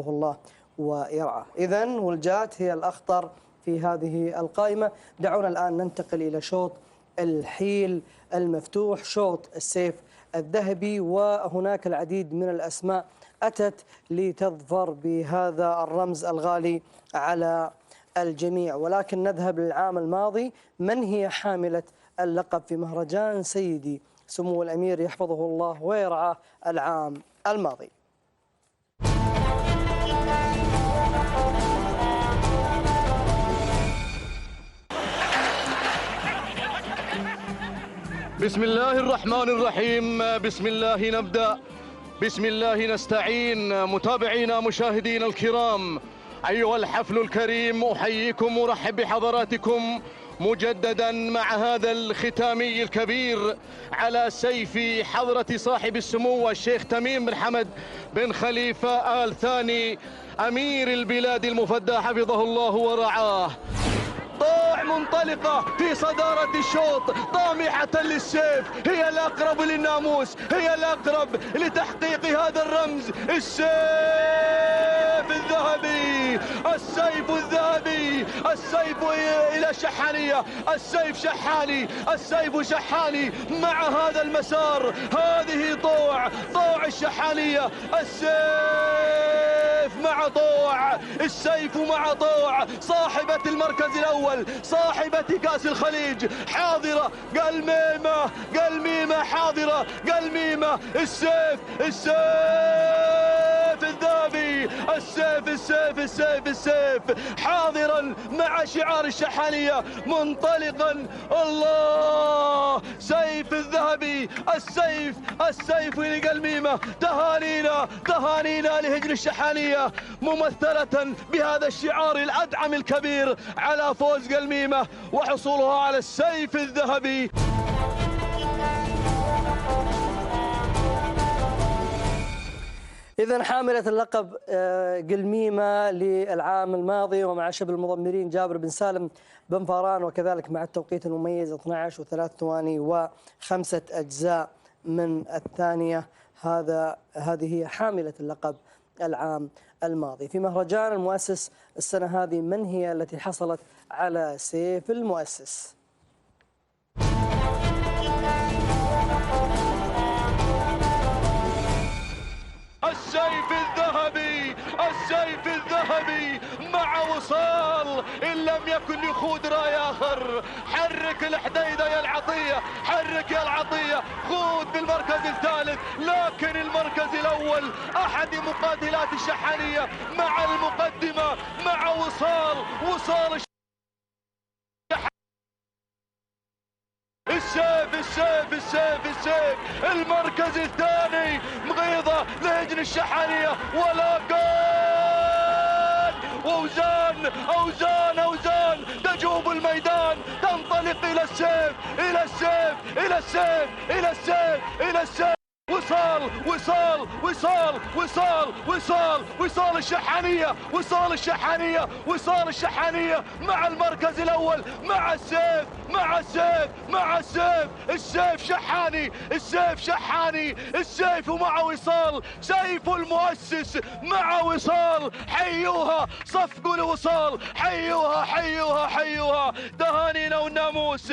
الله ويرعاه. إذن ولجات هي الأخطر في هذه القائمة. دعونا الآن ننتقل إلى شوط الحيل المفتوح، شوط السيف الذهبي، وهناك العديد من الأسماء أتت لتظفر بهذا الرمز الغالي على الجميع، ولكن نذهب للعام الماضي. من هي حاملة اللقب في مهرجان سيدي سمو الأمير يحفظه الله ويرعاه العام الماضي؟ بسم الله الرحمن الرحيم، بسم الله نبدأ، بسم الله نستعين. متابعينا مشاهدينا الكرام، أيها الحفل الكريم، أحييكم وأرحب بحضراتكم مجددا مع هذا الختامي الكبير على سيف حضرة صاحب السمو الشيخ تميم بن حمد بن خليفة آل ثاني أمير البلاد المفدى حفظه الله ورعاه. طوع منطلقة في صدارة الشوط، طامحة للسيف، هي الأقرب للناموس، هي الأقرب لتحقيق هذا الرمز. السيف الذهبي، السيف الذهبي، السيف إلى الشحانية، السيف شحاني، السيف شحاني مع هذا المسار. هذه طوع الشحانية، السيف مع طوع، السيف مع طوع. صاحبة المركز الأول، صاحبة كأس الخليج حاضرة، قلميمة حاضرة، قلميمة. السيف الذهبي، السيف حاضرا مع شعار الشحانية منطلقا. الله، سيف الذهبي، السيف لقلميمة. تهانينا لهجن الشحانية ممثلة بهذا الشعار الأدعم الكبير على فوز قلميمة وحصولها على السيف الذهبي. إذن حاملة اللقب قلميمة للعام الماضي، ومع شبل المضمرين جابر بن سالم بن فاران، وكذلك مع التوقيت المميز 12 و3 ثواني و5 أجزاء من الثانية. هذه هي حاملة اللقب العام الماضي. في مهرجان المؤسس السنة هذه، من هي التي حصلت على سيف المؤسس؟ السيف الذهبي مع وصال، إن لم يكن يخوض راي آخر. حرك الحديدة يا العطية، حرك يا العطية، خوض بالمركز الثالث. لكن المركز الأول أحد مقاتلات الشحانية مع المقدمة، مع وصال السيف المركز الثاني. مغيضة لهجن الشحانية، ولكن أوزان تجوب الميدان، تنطلق إلى السيف. وصال الشحانية مع المركز الأول، مع السيف. السيف شحاني، السيف مع وصال، سيف المؤسس مع وصال. حيوها، صفقوا لوصال، حيوها. تهانينا والناموس.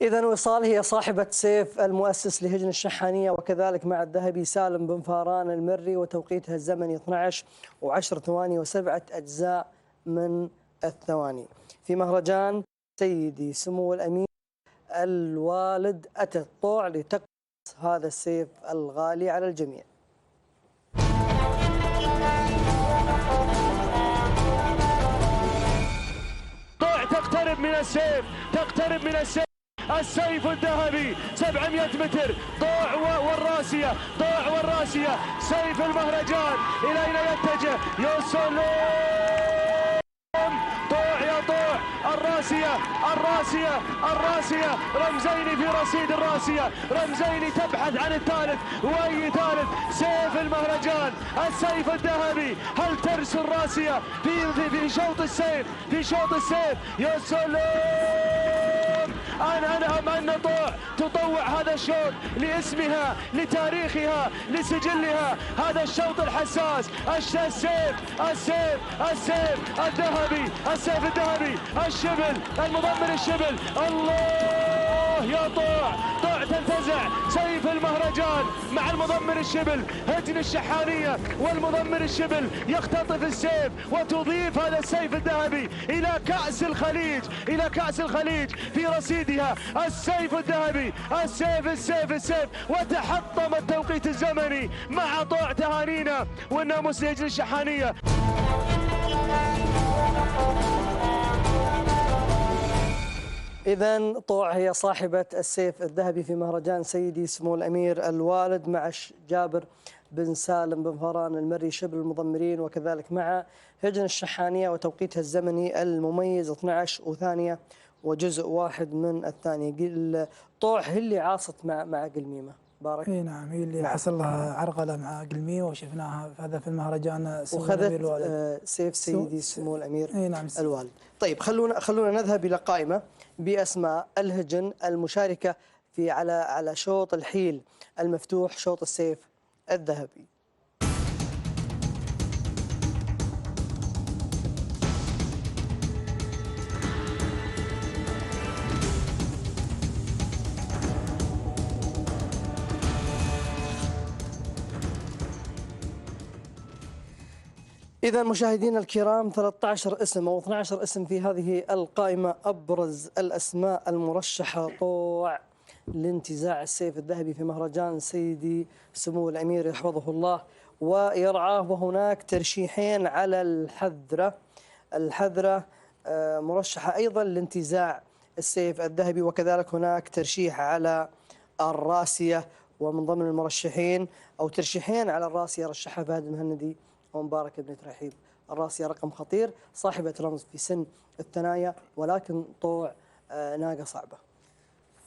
إذن وصال هي صاحبة سيف المؤسس لهجن الشحانية، وكذلك مع الذهبي سالم بن فاران المري، وتوقيتها الزمني 12 و10 ثواني و7 أجزاء من الثواني. في مهرجان سيدي سمو الأمير الوالد أتت طوع لتقص هذا السيف الغالي على الجميع. طوع تقترب من السيف، السيف الذهبي 700 متر. طوع والراسية، سيف المهرجان إلى أين يتجه؟ يا سلام، طوع يا طوع، الراسية، رمزين في رصيد الراسية، رمزين تبحث عن الثالث، وأي ثالث؟ سيف المهرجان، السيف الذهبي. هل ترسل الراسية في شوط السيف؟ يا سلام، أنهم أن طوع تطوع هذا الشوط لاسمها، لتاريخها، لسجلها. هذا الشوط الحساس، السيف الذهبي، السيف الذهبي، الشبل المضمر، الشبل. الله يا طوع تنتزع سيف المهرجان مع المضمر الشبل. هجن الشحانية والمضمر الشبل يختطف السيف وتضيف هذا السيف الذهبي إلى كأس الخليج في رصيدها. السيف الذهبي، السيف وتحطم التوقيت الزمني مع طوع. تهانينا والناموس لهجن الشحانية. إذن طوع هي صاحبة السيف الذهبي في مهرجان سيدي سمو الأمير الوالد، مع جابر بن سالم بن فران المري شبل المضمرين، وكذلك مع هجن الشحانية وتوقيتها الزمني المميز 12 وثانية وجزء واحد من الثانية. طوع هي اللي عاصت مع قلميمة بارك. اي نعم، هي اللي حصل لها عرقله مع قلميمة وشفناها هذا في المهرجان سمو وخذت الأمير الوالد. سيف سيدي سمو الأمير نعم الوالد. طيب خلونا نذهب إلى قائمة بأسماء الهجن المشاركة في على شوط الحيل المفتوح، شوط السيف الذهبي. إذا مشاهدينا الكرام 13 اسم أو 12 اسم في هذه القائمة، أبرز الأسماء المرشحة طوع لانتزاع السيف الذهبي في مهرجان سيدي سمو الأمير يحفظه الله ويرعاه. وهناك ترشيحين على الحذرة مرشحة أيضا لانتزاع السيف الذهبي، وكذلك هناك ترشيح على الراسية، ومن ضمن المرشحين أو ترشيحين على الراسية رشحها فهد المهندي ومبارك بن ترحيب. الراسية رقم خطير، صاحبة رمز في سن الثنايا، ولكن طوع ناقة صعبة.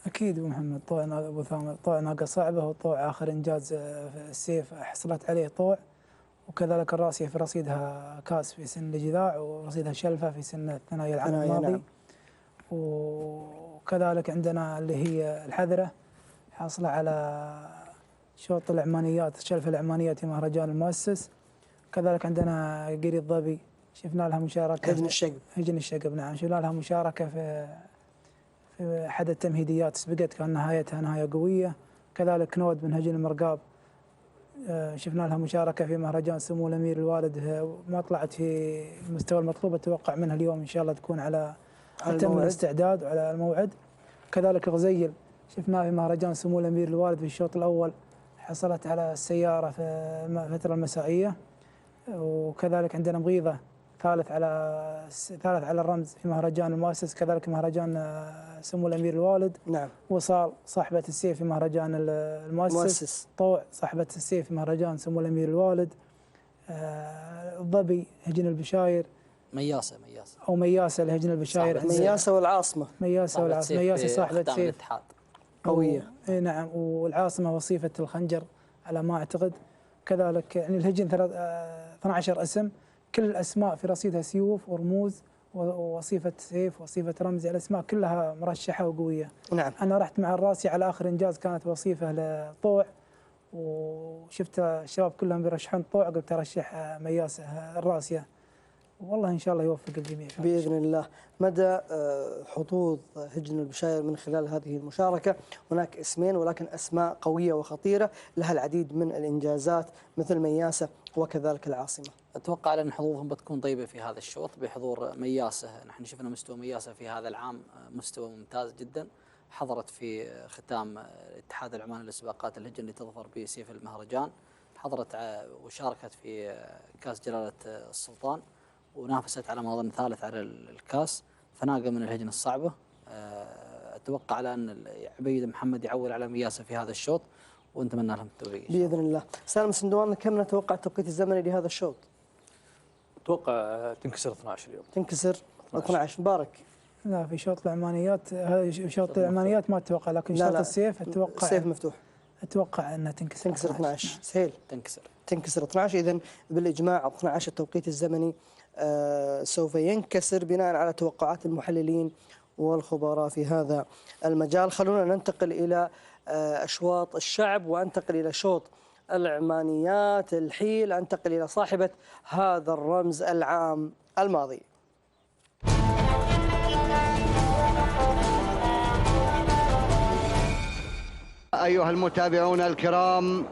اكيد ابو محمد، طوع ابو ثامر، طوع ناقة صعبة، وطوع اخر انجاز في السيف حصلت عليه طوع. وكذلك الراسية في رصيدها كاس في سن الجذاع، ورصيدها شلفة في سن الثنايا العام الماضي. نعم. وكذلك عندنا اللي هي الحذرة حاصلة على شوط العمانيات، شلف العمانيات في مهرجان المؤسس. كذلك عندنا قيري الضبي، شفنا لها مشاركة. هجن الشقب نعم، شفنا لها مشاركة في أحد التمهيديات، سبقت كان نهايتها نهاية قوية. كذلك نود بن هجن المرقاب شفنا لها مشاركة في مهرجان سمو الأمير الوالد، ما طلعت في المستوى المطلوب، أتوقع منها اليوم إن شاء الله تكون على أتم الاستعداد وعلى الموعد. كذلك غزيل شفناه في مهرجان سمو الأمير الوالد في الشوط الأول، حصلت على السيارة في الفترة المسائية. وكذلك عندنا مغيضة ثالث على الرمز في مهرجان المؤسس، كذلك مهرجان سمو الأمير الوالد. نعم. وصال صاحبة السيف في مهرجان المؤسس. طوع صاحبة السيف في مهرجان سمو الأمير الوالد. الضبي هجن البشاير. مياسة أو مياسة لهجن البشاير. مياسة والعاصمة. مياسة صاحبة سيف قوية. نعم. والعاصمة وصيفة الخنجر على ما أعتقد. كذلك يعني الهجن 12 اسم، كل الأسماء في رصيدها سيوف ورموز ووصيفة سيف ووصيفة رمز، الأسماء كلها مرشحة وقوية. نعم. أنا رحت مع الراسي على آخر إنجاز، كانت وصيفة لطوع، وشفت الشباب كلهم بيرشحون طوع، قلت أرشح مياسة الراسية، والله إن شاء الله يوفق الجميع بإذن الله. مدى حظوظ هجن البشاير من خلال هذه المشاركة؟ هناك اسمين، ولكن أسماء قوية وخطيرة لها العديد من الإنجازات مثل مياسة وكذلك العاصمة. أتوقع أن حظوظهم بتكون طيبة في هذا الشوط بحضور مياسة. نحن شفنا مستوى مياسة في هذا العام مستوى ممتاز جدا، حضرت في ختام الاتحاد العماني للسباقات الهجن اللي تظفر بسيف المهرجان، حضرت وشاركت في كاس جلالة السلطان، ونافست على ما أظن ثالث على الكاس، فناقة من الهجن الصعبة. أتوقع على أن عبيد محمد يعول على مياسة في هذا الشوط، ونتمنى لهم التوفيق بإذن الله. سالم سندوان، كم نتوقع التوقيت الزمني لهذا الشوط؟ أتوقع تنكسر 12 اليوم. تنكسر 12. مبارك. لا، في شوط العمانيات، هذا شوط العمانيات ما أتوقع، لكن شوط السيف أتوقع السيف مفتوح، أتوقع أنها تنكسر 12. سهيل تنكسر 12. إذن بالإجماع 12 التوقيت الزمني سوف ينكسر بناء على توقعات المحللين والخبراء في هذا المجال. خلونا ننتقل إلى أشواط الشعب، وأنتقل إلى شوط العمانيات الحيل، أنتقل إلى صاحبة هذا الرمز العام الماضي. أيها المتابعون الكرام،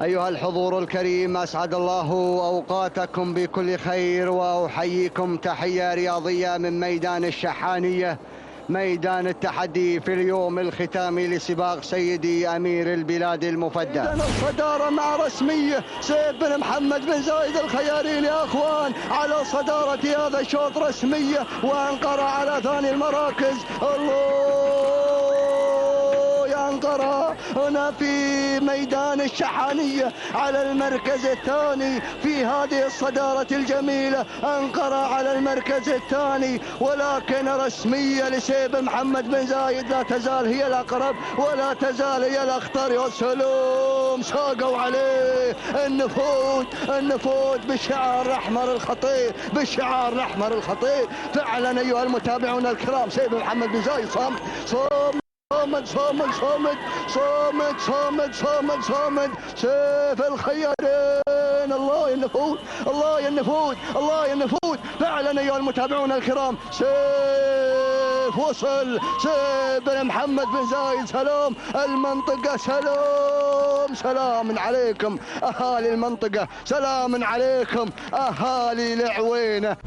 أيها الحضور الكريم، أسعد الله أوقاتكم بكل خير، وأحييكم تحية رياضية من ميدان الشحانية، ميدان التحدي في اليوم الختامي لسباق سيدي أمير البلاد المفدى. الصدارة مع رسمية سيف بن محمد بن زايد الخيارين يا أخوان على صدارة هذا الشوط رسمية، وأنقرة على ثاني المراكز. الله أنقرة هنا في ميدان الشحانية على المركز الثاني في هذه الصدارة الجميلة. أنقرة على المركز الثاني، ولكن رسمية لسيف محمد بن زايد لا تزال هي الأقرب ولا تزال هي الأخطر. يا سلام، ساقوا عليه النفوذ بالشعار الأحمر الخطير، بالشعار الأحمر الخطير فعلا. أيها المتابعون الكرام، سيف محمد بن زايد صامت صامت صامت صامت صامت صامت صامت صامت. سيف الخيارين، الله ينفوذ الله ينفوذ الله ينفوذ فعلا. أيها المتابعون الكرام، سيف وصل، سيف بن محمد بن زايد. سلام المنطقة، سلام عليكم أهالي المنطقة، سلام عليكم أهالي العوينة.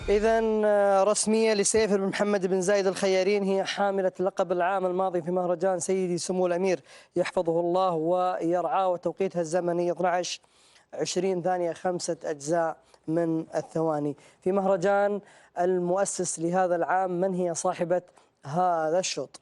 إذن رسمية لسيف بن محمد بن زايد الخيارين، هي حاملة اللقب العام الماضي في مهرجان سيدي سمو الأمير يحفظه الله ويرعاه، وتوقيتها الزمني 12:20 ثانية 5 أجزاء من الثواني. في مهرجان المؤسس لهذا العام، من هي صاحبة هذا الشوط؟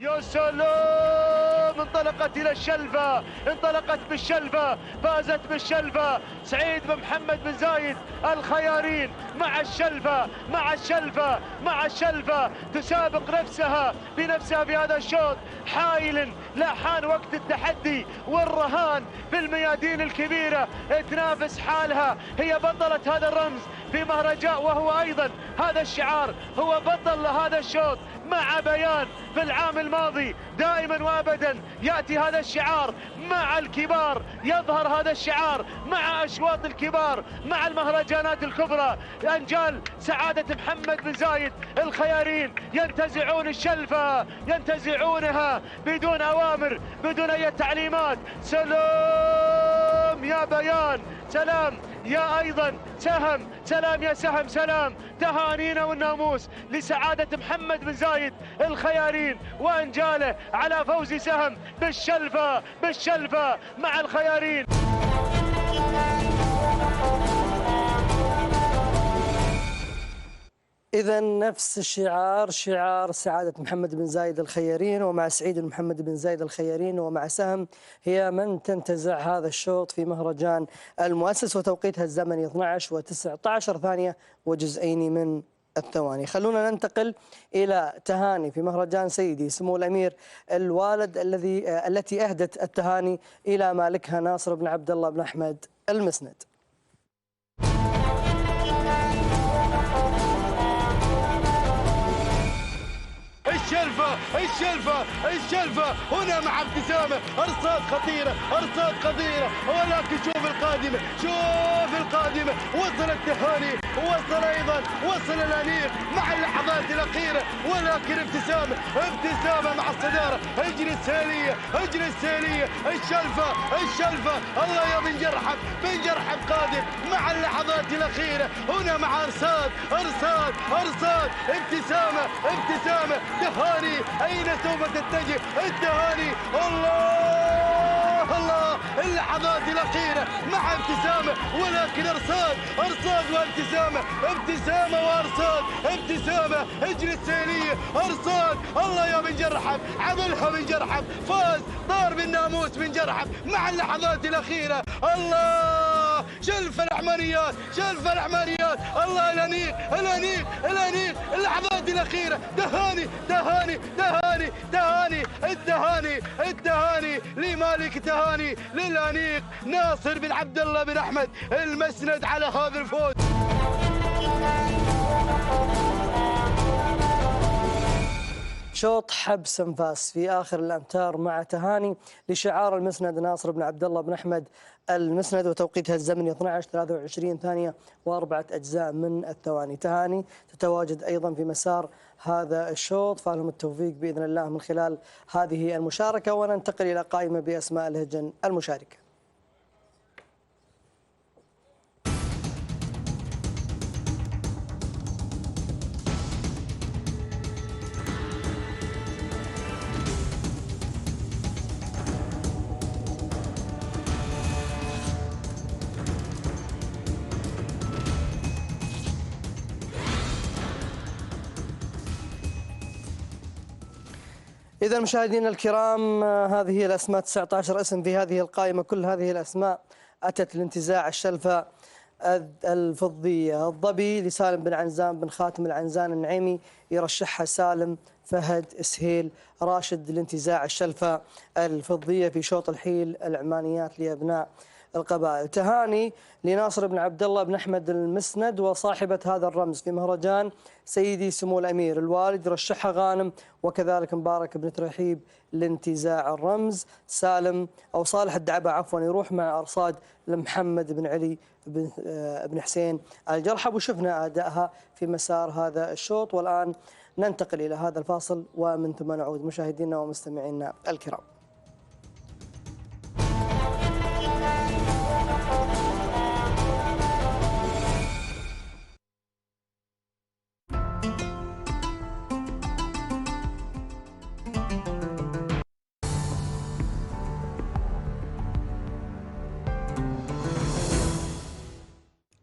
يا سلام، انطلقت إلى الشلفة، انطلقت بالشلفة، فازت بالشلفة سعيد بن محمد بن زايد الخيارين مع الشلفة مع الشلفة مع الشلفة، تسابق نفسها بنفسها في هذا الشوط. حائل لا حان وقت التحدي والرهان في الميادين الكبيرة، تنافس حالها، هي بطلة هذا الرمز في مهرجان، وهو أيضا هذا الشعار هو بطل هذا الشوط مع بيان. في العام الماضي دائما وابدا ياتي هذا الشعار مع الكبار، يظهر هذا الشعار مع اشواط الكبار، مع المهرجانات الكبرى. انجال سعاده محمد بن زايد الخيارين ينتزعون الشلفه، ينتزعونها بدون اوامر، بدون اي تعليمات. سلام يا بيان، سلام يا ايضا سهم، سلام يا سهم، سلام. تهانينا والناموس لسعادة محمد بن زايد الخيارين وانجاله على فوز سهم بالشلفة مع الخيارين. إذا نفس الشعار، شعار سعادة محمد بن زايد الخيارين، ومع سعيد محمد بن زايد الخيارين ومع سهم هي من تنتزع هذا الشوط في مهرجان المؤسس، وتوقيتها الزمني 12:19 ثانية وجزئين من الثواني. خلونا ننتقل إلى تهاني في مهرجان سيدي سمو الأمير الوالد التي أهدت التهاني إلى مالكها ناصر بن عبد الله بن أحمد المسند. الشلفة هنا مع ابتسامة، أرصاد خطيرة، ولكن شوف القادمة، وصل التهاني، وصل الأنيق مع اللحظات الأخيرة، ولكن ابتسامة مع الصدارة. اجري السالية الشلفة الله يا بن جرحب قادم مع اللحظات الأخيرة، هنا مع أرصاد ابتسامة تهاني. أين سوف تتجه التهاني؟ الله اللحظات الأخيرة مع ابتسامة، ولكن أرصاد ابتسامة اجري السيلية أرصاد. الله يا بن جرحب، عملها بن جرحب، فاز طار بالناموس بن جرحب مع اللحظات الأخيرة. الله شلف العمانيات، الله الأنيق اللحظات الأخيرة. تهاني تهاني التهاني التهاني لمالك تهاني للأنيق ناصر بن عبد الله بن أحمد المسند على هذا الفوز. شوط حبس انفاس في آخر الأمتار مع تهاني لشعار المسند ناصر بن عبد الله بن أحمد المسند، وتوقيتها الزمني 12:23 ثانية و4 أجزاء من الثواني. تهاني تتواجد أيضا في مسار هذا الشوط، فلهم التوفيق بإذن الله من خلال هذه المشاركة. وننتقل إلى قائمة بأسماء الهجن المشاركة. إذا مشاهدينا الكرام، هذه هي الأسماء 19 اسم في هذه القائمة. كل هذه الأسماء أتت لانتزاع الشلفة الفضية. الظبي لسالم بن عنزان بن خاتم العنزان النعيمي، يرشحها سالم فهد سهيل راشد لانتزاع الشلفة الفضية في شوط الحيل العمانيات لأبناء القبائل. تهاني لناصر بن عبد الله بن أحمد المسند وصاحبة هذا الرمز في مهرجان سيدي سمو الأمير الوالد، رشحها غانم وكذلك مبارك بن ترحيب لانتزاع الرمز. سالم أو صالح الدعبة عفوا يروح مع أرصاد لمحمد بن علي بن حسين الجرحب، وشفنا أدائها في مسار هذا الشوط. والآن ننتقل إلى هذا الفاصل ومن ثم نعود مشاهدينا ومستمعينا الكرام.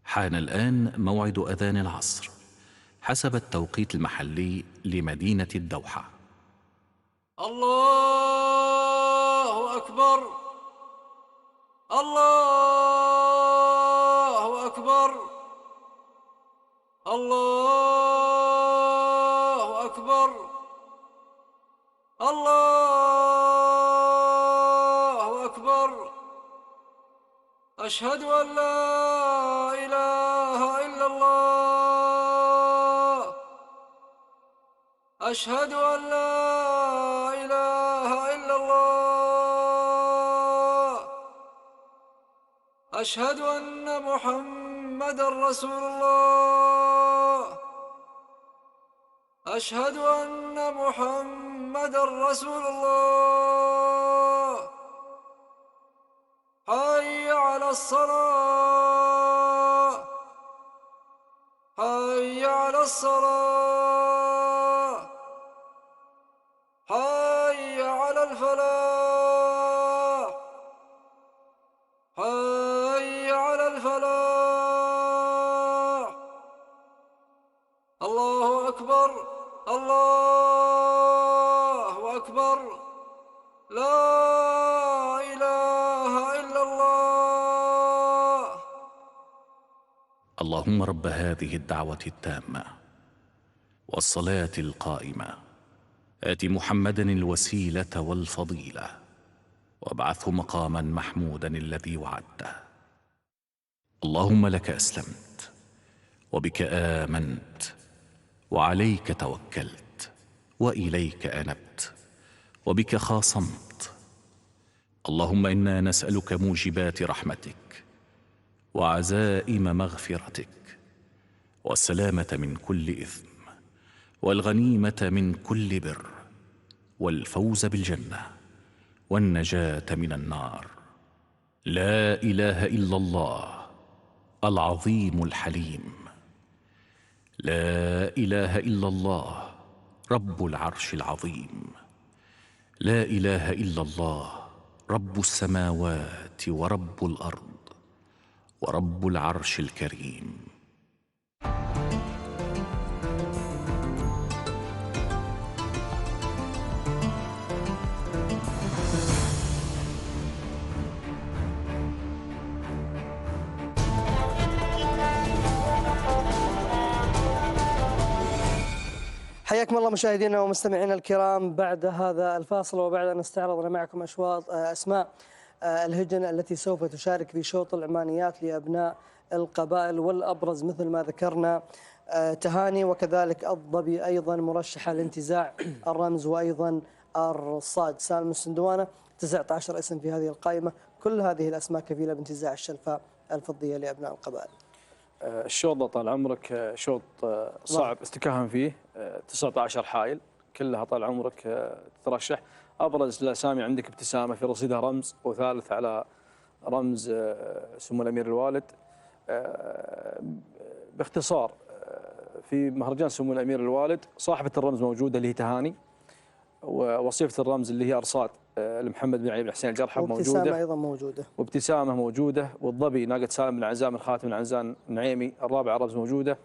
حان الآن موعد أذان العصر حسب التوقيت المحلي لمدينة الدوحة. الله أكبر الله أكبر الله أكبر الله أكبر. أشهد أن لا إله إلا الله أشهد أن لا إله إلا الله أشهد أن محمدًا رسول الله أشهد أن محمدًا رسول الله. حي على الصلاة حي على الصلاة حي على الفلاح حي على الفلاح. الله أكبر الله أكبر لا إله إلا الله. اللهم رب هذه الدعوة التامة والصلاة القائمة آت محمدا الوسيلة والفضيلة وابعثه مقاما محمودا الذي وعدته. اللهم لك أسلمت وبك آمنت وعليك توكلت وإليك أنبت وبك خاصمت. اللهم إنا نسألك موجبات رحمتك وعزائم مغفرتك والسلامة من كل إثم والغنيمة من كل بر والفوز بالجنة والنجاة من النار. لا إله إلا الله العظيم الحليم. لا إله إلا الله رب العرش العظيم. لا إله إلا الله رب السماوات ورب الأرض ورب العرش الكريم. حياكم الله مشاهدينا ومستمعينا الكرام بعد هذا الفاصل وبعد أن استعرضنا معكم أسماء الهجن التي سوف تشارك في شوط العمانيات لأبناء القبائل، والأبرز مثل ما ذكرنا تهاني وكذلك الضبي أيضا مرشحة لانتزاع الرمز، وأيضا الرصاد سالم السندوانة. 19 اسم في هذه القائمة، كل هذه الأسماء كفيلة بانتزاع الشلفة الفضية لأبناء القبائل. الشوط طال عمرك شوط صعب استكاهن فيه، 19 حائل كلها طال عمرك تترشح. ابرز الاسامي عندك ابتسامه في رصيدها رمز، وثالث على رمز سمو الامير الوالد. باختصار في مهرجان سمو الامير الوالد صاحبه الرمز موجوده اللي هي تهاني، ووصيفه الرمز اللي هي ارصاد لمحمد بن علي بن حسين الجرحب موجوده، وابتسامه ايضا موجوده، وابتسامه موجوده، والضبي ناقه سالم بن عزام من خاتم بن عزام النعيمي الرابع الرمز موجوده،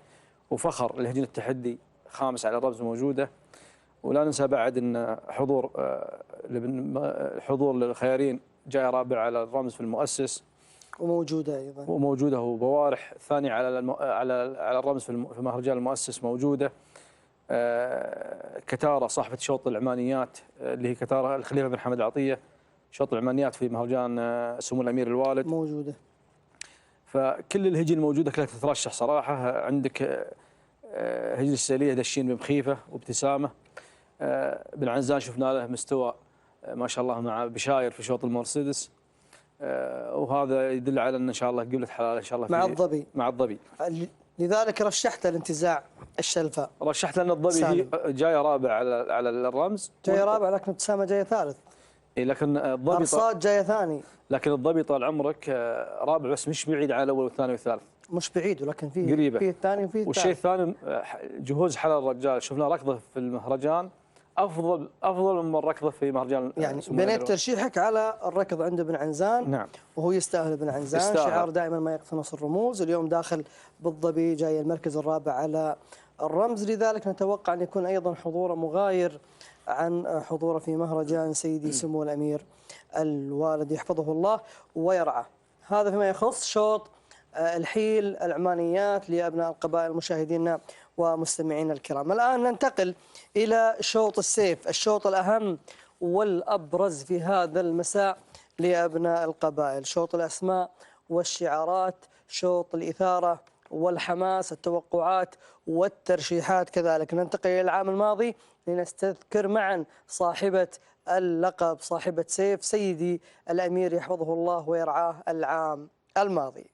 وفخر لهجين التحدي خامس على الرمز موجوده. ولا ننسى بعد ان حضور للخيارين جاي رابع على الرمز في المؤسس وموجوده ايضا، وموجوده هو بوارح ثاني على الرمز في مهرجان المؤسس موجوده. كتاره صاحبه شوط العمانيات اللي هي كتاره الخليفه بن حمد العطيه، شوط العمانيات في مهرجان سمو الامير الوالد موجوده. فكل الهجن الموجوده كلها تترشح صراحه. عندك هجن السيليه دشين بمخيفه وابتسامه. بن عنزان شفنا له مستوى ما شاء الله مع بشاير في شوط المرسيدس، وهذا يدل على ان شاء الله قبلة حلال ان شاء الله مع الضبي. لذلك رشحت لانتزاع الشلفة. رشحت لان الضبي هي جايه رابع على الرمز، جايه رابع، لكن ابتسامه جايه ثالث. اي لكن الضبي ارصاد جايه ثاني، لكن الضبي طال عمرك رابع بس مش بعيد على الاول والثاني والثالث، مش بعيد ولكن فيه قريبه، فيه الثاني وفيه الثالث. والشيء الثاني جهوز حلال الرجال، شفنا ركضه في المهرجان افضل من ركضه في مهرجان. يعني بنيت ترشيحك على الركض عند بن عنزان. نعم، وهو يستاهل بن عنزان، شعار دائما ما يقتنص الرموز. اليوم داخل بالضبي جاي المركز الرابع على الرمز، لذلك نتوقع ان يكون ايضا حضوره مغاير عن حضوره في مهرجان سيدي سمو الامير الوالد يحفظه الله ويرعاه. هذا فيما يخص شوط الحيل العمانيات لأبناء القبائل مشاهدينا ومستمعينا الكرام. الآن ننتقل إلى شوط السيف، الشوط الأهم والأبرز في هذا المساء لأبناء القبائل، شوط الأسماء والشعارات، شوط الإثارة والحماس، التوقعات والترشيحات كذلك. ننتقل إلى العام الماضي لنستذكر معا صاحبة اللقب، صاحبة سيف سيدي الأمير يحفظه الله ويرعاه العام الماضي.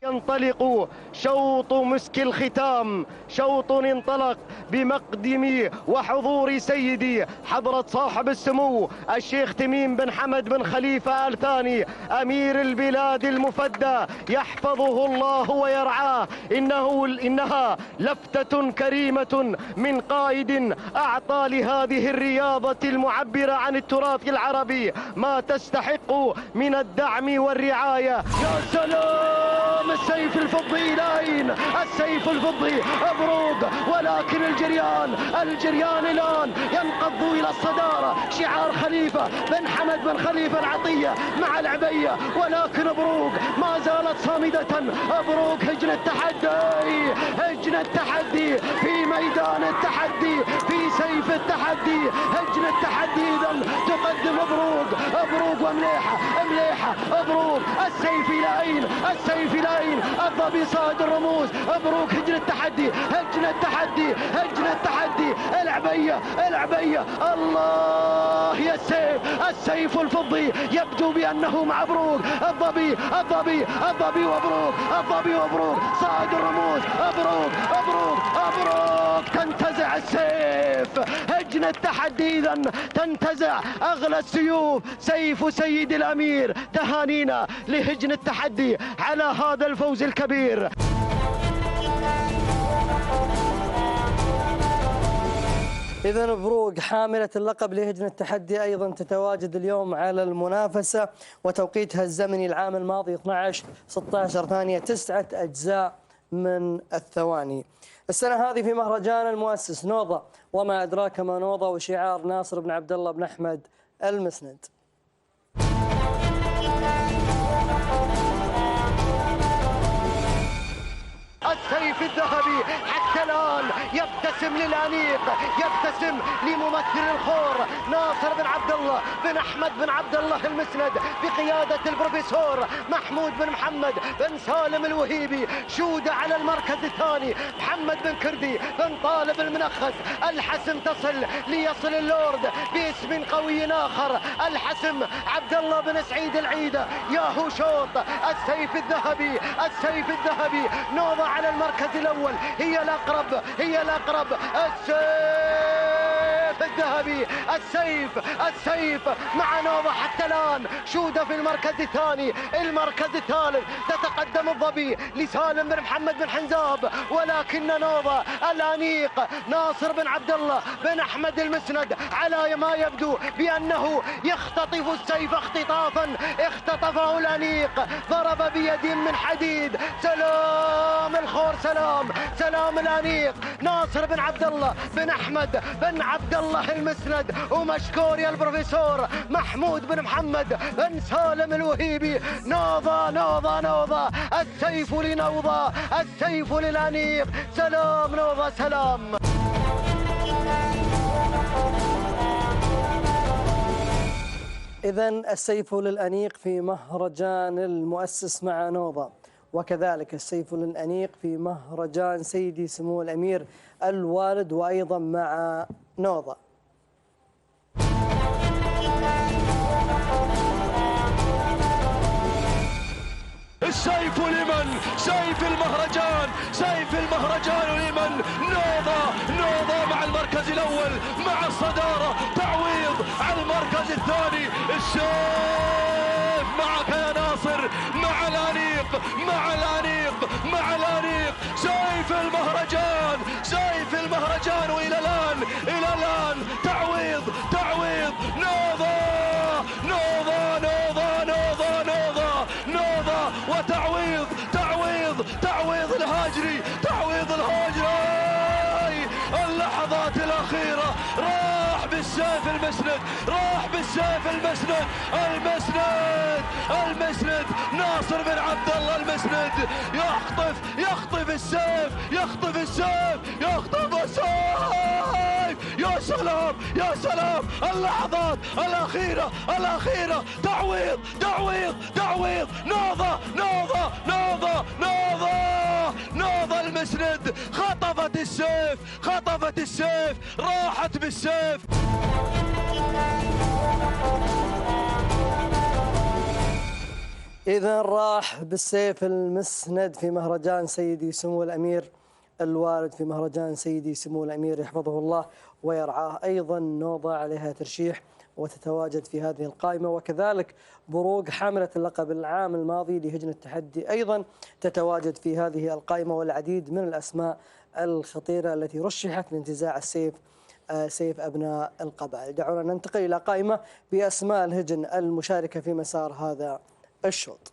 ينطلق شوط مسك الختام، شوط انطلق بمقدم وحضور سيدي حضرة صاحب السمو الشيخ تميم بن حمد بن خليفة آل ثاني أمير البلاد المفدى يحفظه الله ويرعاه. إنها لفتة كريمة من قائد أعطى لهذه الرياضة المعبرة عن التراث العربي ما تستحق من الدعم والرعاية. يا سلام، السيف الفضي لاين، السيف الفضي مبروك، ولكن الجريان الآن ينقض إلى الصدارة. شعار خليفة بن حمد بن خليفة العطية مع العبية، ولكن مبروك ما زالت صامدة. مبروك هجن التحدي، هجن التحدي في ميدان التحدي، في سيف التحدي، هجن التحدي إذن تقدم مبروك ومليحة مبروك. السيف لاين، السيف لاين، الضبي صاد الرموز. مبروك هجن التحدي، هجن التحدي، العبية الله يا السيف الفضي يبدو بأنه مبروك. الضبي مبروك صاد الرموز. مبروك تنتزع السيف، هجن التحدي إذن تنتزع أغلى السيوف، سيف سيد الأمير. تهانينا لهجن التحدي على هذا الفوز الكبير. إذا مبروك حاملة اللقب لهجن التحدي، أيضا تتواجد اليوم على المنافسة، وتوقيتها الزمني العام الماضي 12-16 ثانية، 9 أجزاء من الثواني. السنة هذه في مهرجان المؤسس نوضة وما أدراك ما نوضة، وشعار ناصر بن عبد الله بن أحمد المسند. السيف الذهبي حتى الآن يبتسم للأنيق، يبتسم لممثل الخور ناصر بن عبد الله بن أحمد بن عبد الله المسند بقيادة البروفيسور محمود بن محمد بن سالم الوهيبي. شودة على المركز الثاني محمد بن كردي بن طالب المنخس. الحسم تصل ليصل اللورد باسم قوي آخر، الحسم عبد الله بن سعيد العيدة. ياهو شوط السيف الذهبي، السيف الذهبي. نوضة على المركز الأول، هي الأقرب، هي الأقرب. السيف الذهبي، السيف، السيف مع نوضة حتى الآن. شودة في المركز الثاني، المركز الثالث تتقدم الظبي لسالم بن محمد بن حنزاب، ولكن نوضة الأنيق ناصر بن عبد الله بن أحمد المسند على ما يبدو بأنه يختطف السيف اختطافا اختطفه الأنيق، ضرب بيد من حديد. سلام الخور، سلام، سلام الأنيق ناصر بن عبد الله بن أحمد بن عبد الله المسند. ومشكور يا البروفيسور محمود بن محمد بن سالم الوهيبي. نوضة، نوضة، نوضة، السيف لنوضة، السيف للأنيق. سلام نوضة، سلام. إذن السيف للأنيق في مهرجان المؤسس مع نوضة، وكذلك السيف للأنيق في مهرجان سيدي سمو الأمير الوالد وأيضا مع نوضة. السيف لمن؟ سيف المهرجان، سيف المهرجان لمن؟ نوضة، نوضة مع المركز الأول مع الصدارة، تعويض على المركز الثاني. السيف معك يا ناصر، مع الأنيق، مع الأنيق، مع الأنيق. سيف المهرجان، سيف المهرجان. وإلى الآن، إلى الآن تعويض، تعويض. نوضة، نوضة، نوضة، نوضة، نوضة، نوضة، وتعويض، تعويض، تعويض الهاجري، تعويض الهاجري. اللحظات الأخيرة راح بالسيف المسند، راح بالسيف المسند، المسند، المسند. ناصر بن عبد الله المسند يخطف، يخطف السيف، يخطف السيف، يخطف السيف. يا سلام، يا سلام. اللحظات الأخيرة، الأخيرة. تعويض، تعويض، تعويض. نوضة، نوضة، نوضة، نوضة، نوضة المسند خطفت السيف، خطفت السيف، راحت بالسيف. إذا راح بالسيف المسند في مهرجان سيدي سمو الأمير الوالد، في مهرجان سيدي سمو الأمير يحفظه الله ويرعاه. أيضا نوضة عليها ترشيح وتتواجد في هذه القائمة، وكذلك بروق حاملة اللقب العام الماضي لهجن التحدي أيضا تتواجد في هذه القائمة، والعديد من الأسماء الخطيرة التي رشحت لانتزاع السيف، سيف أبناء القبائل. دعونا ننتقل إلى قائمة بأسماء الهجن المشاركة في مسار هذا الشوط.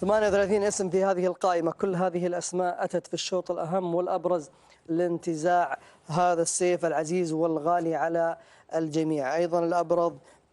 ثمانية 38 اسم في هذه القائمة. كل هذه الأسماء أتت في الشوط الأهم والأبرز لانتزاع هذا السيف العزيز والغالي على الجميع. أيضا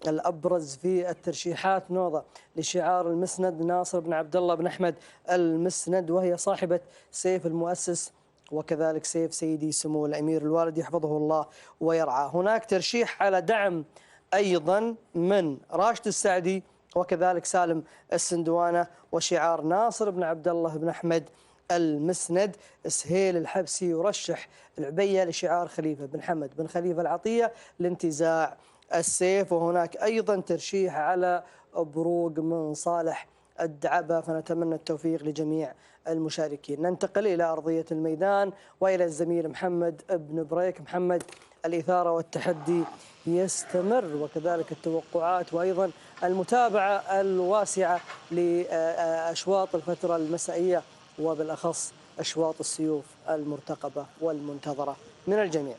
الأبرز في الترشيحات نوضة لشعار المسند ناصر بن عبد الله بن أحمد المسند، وهي صاحبة سيف المؤسس وكذلك سيف سيدي سمو الأمير الوالد يحفظه الله ويرعاه. هناك ترشيح على دعم أيضا من راشد السعدي وكذلك سالم السندوانة وشعار ناصر بن عبد الله بن أحمد المسند. سهيل الحبسي يرشح العبية لشعار خليفة بن حمد بن خليفة العطية لانتزاع السيف. وهناك أيضا ترشيح على بروق من صالح الدعبة، فنتمنى التوفيق لجميع المشاركين. ننتقل إلى أرضية الميدان وإلى الزميل محمد بن بريك. محمد، الإثارة والتحدي يستمر وكذلك التوقعات وأيضا المتابعة الواسعة لأشواط الفترة المسائية وبالأخص أشواط السيوف المرتقبة والمنتظرة من الجميع.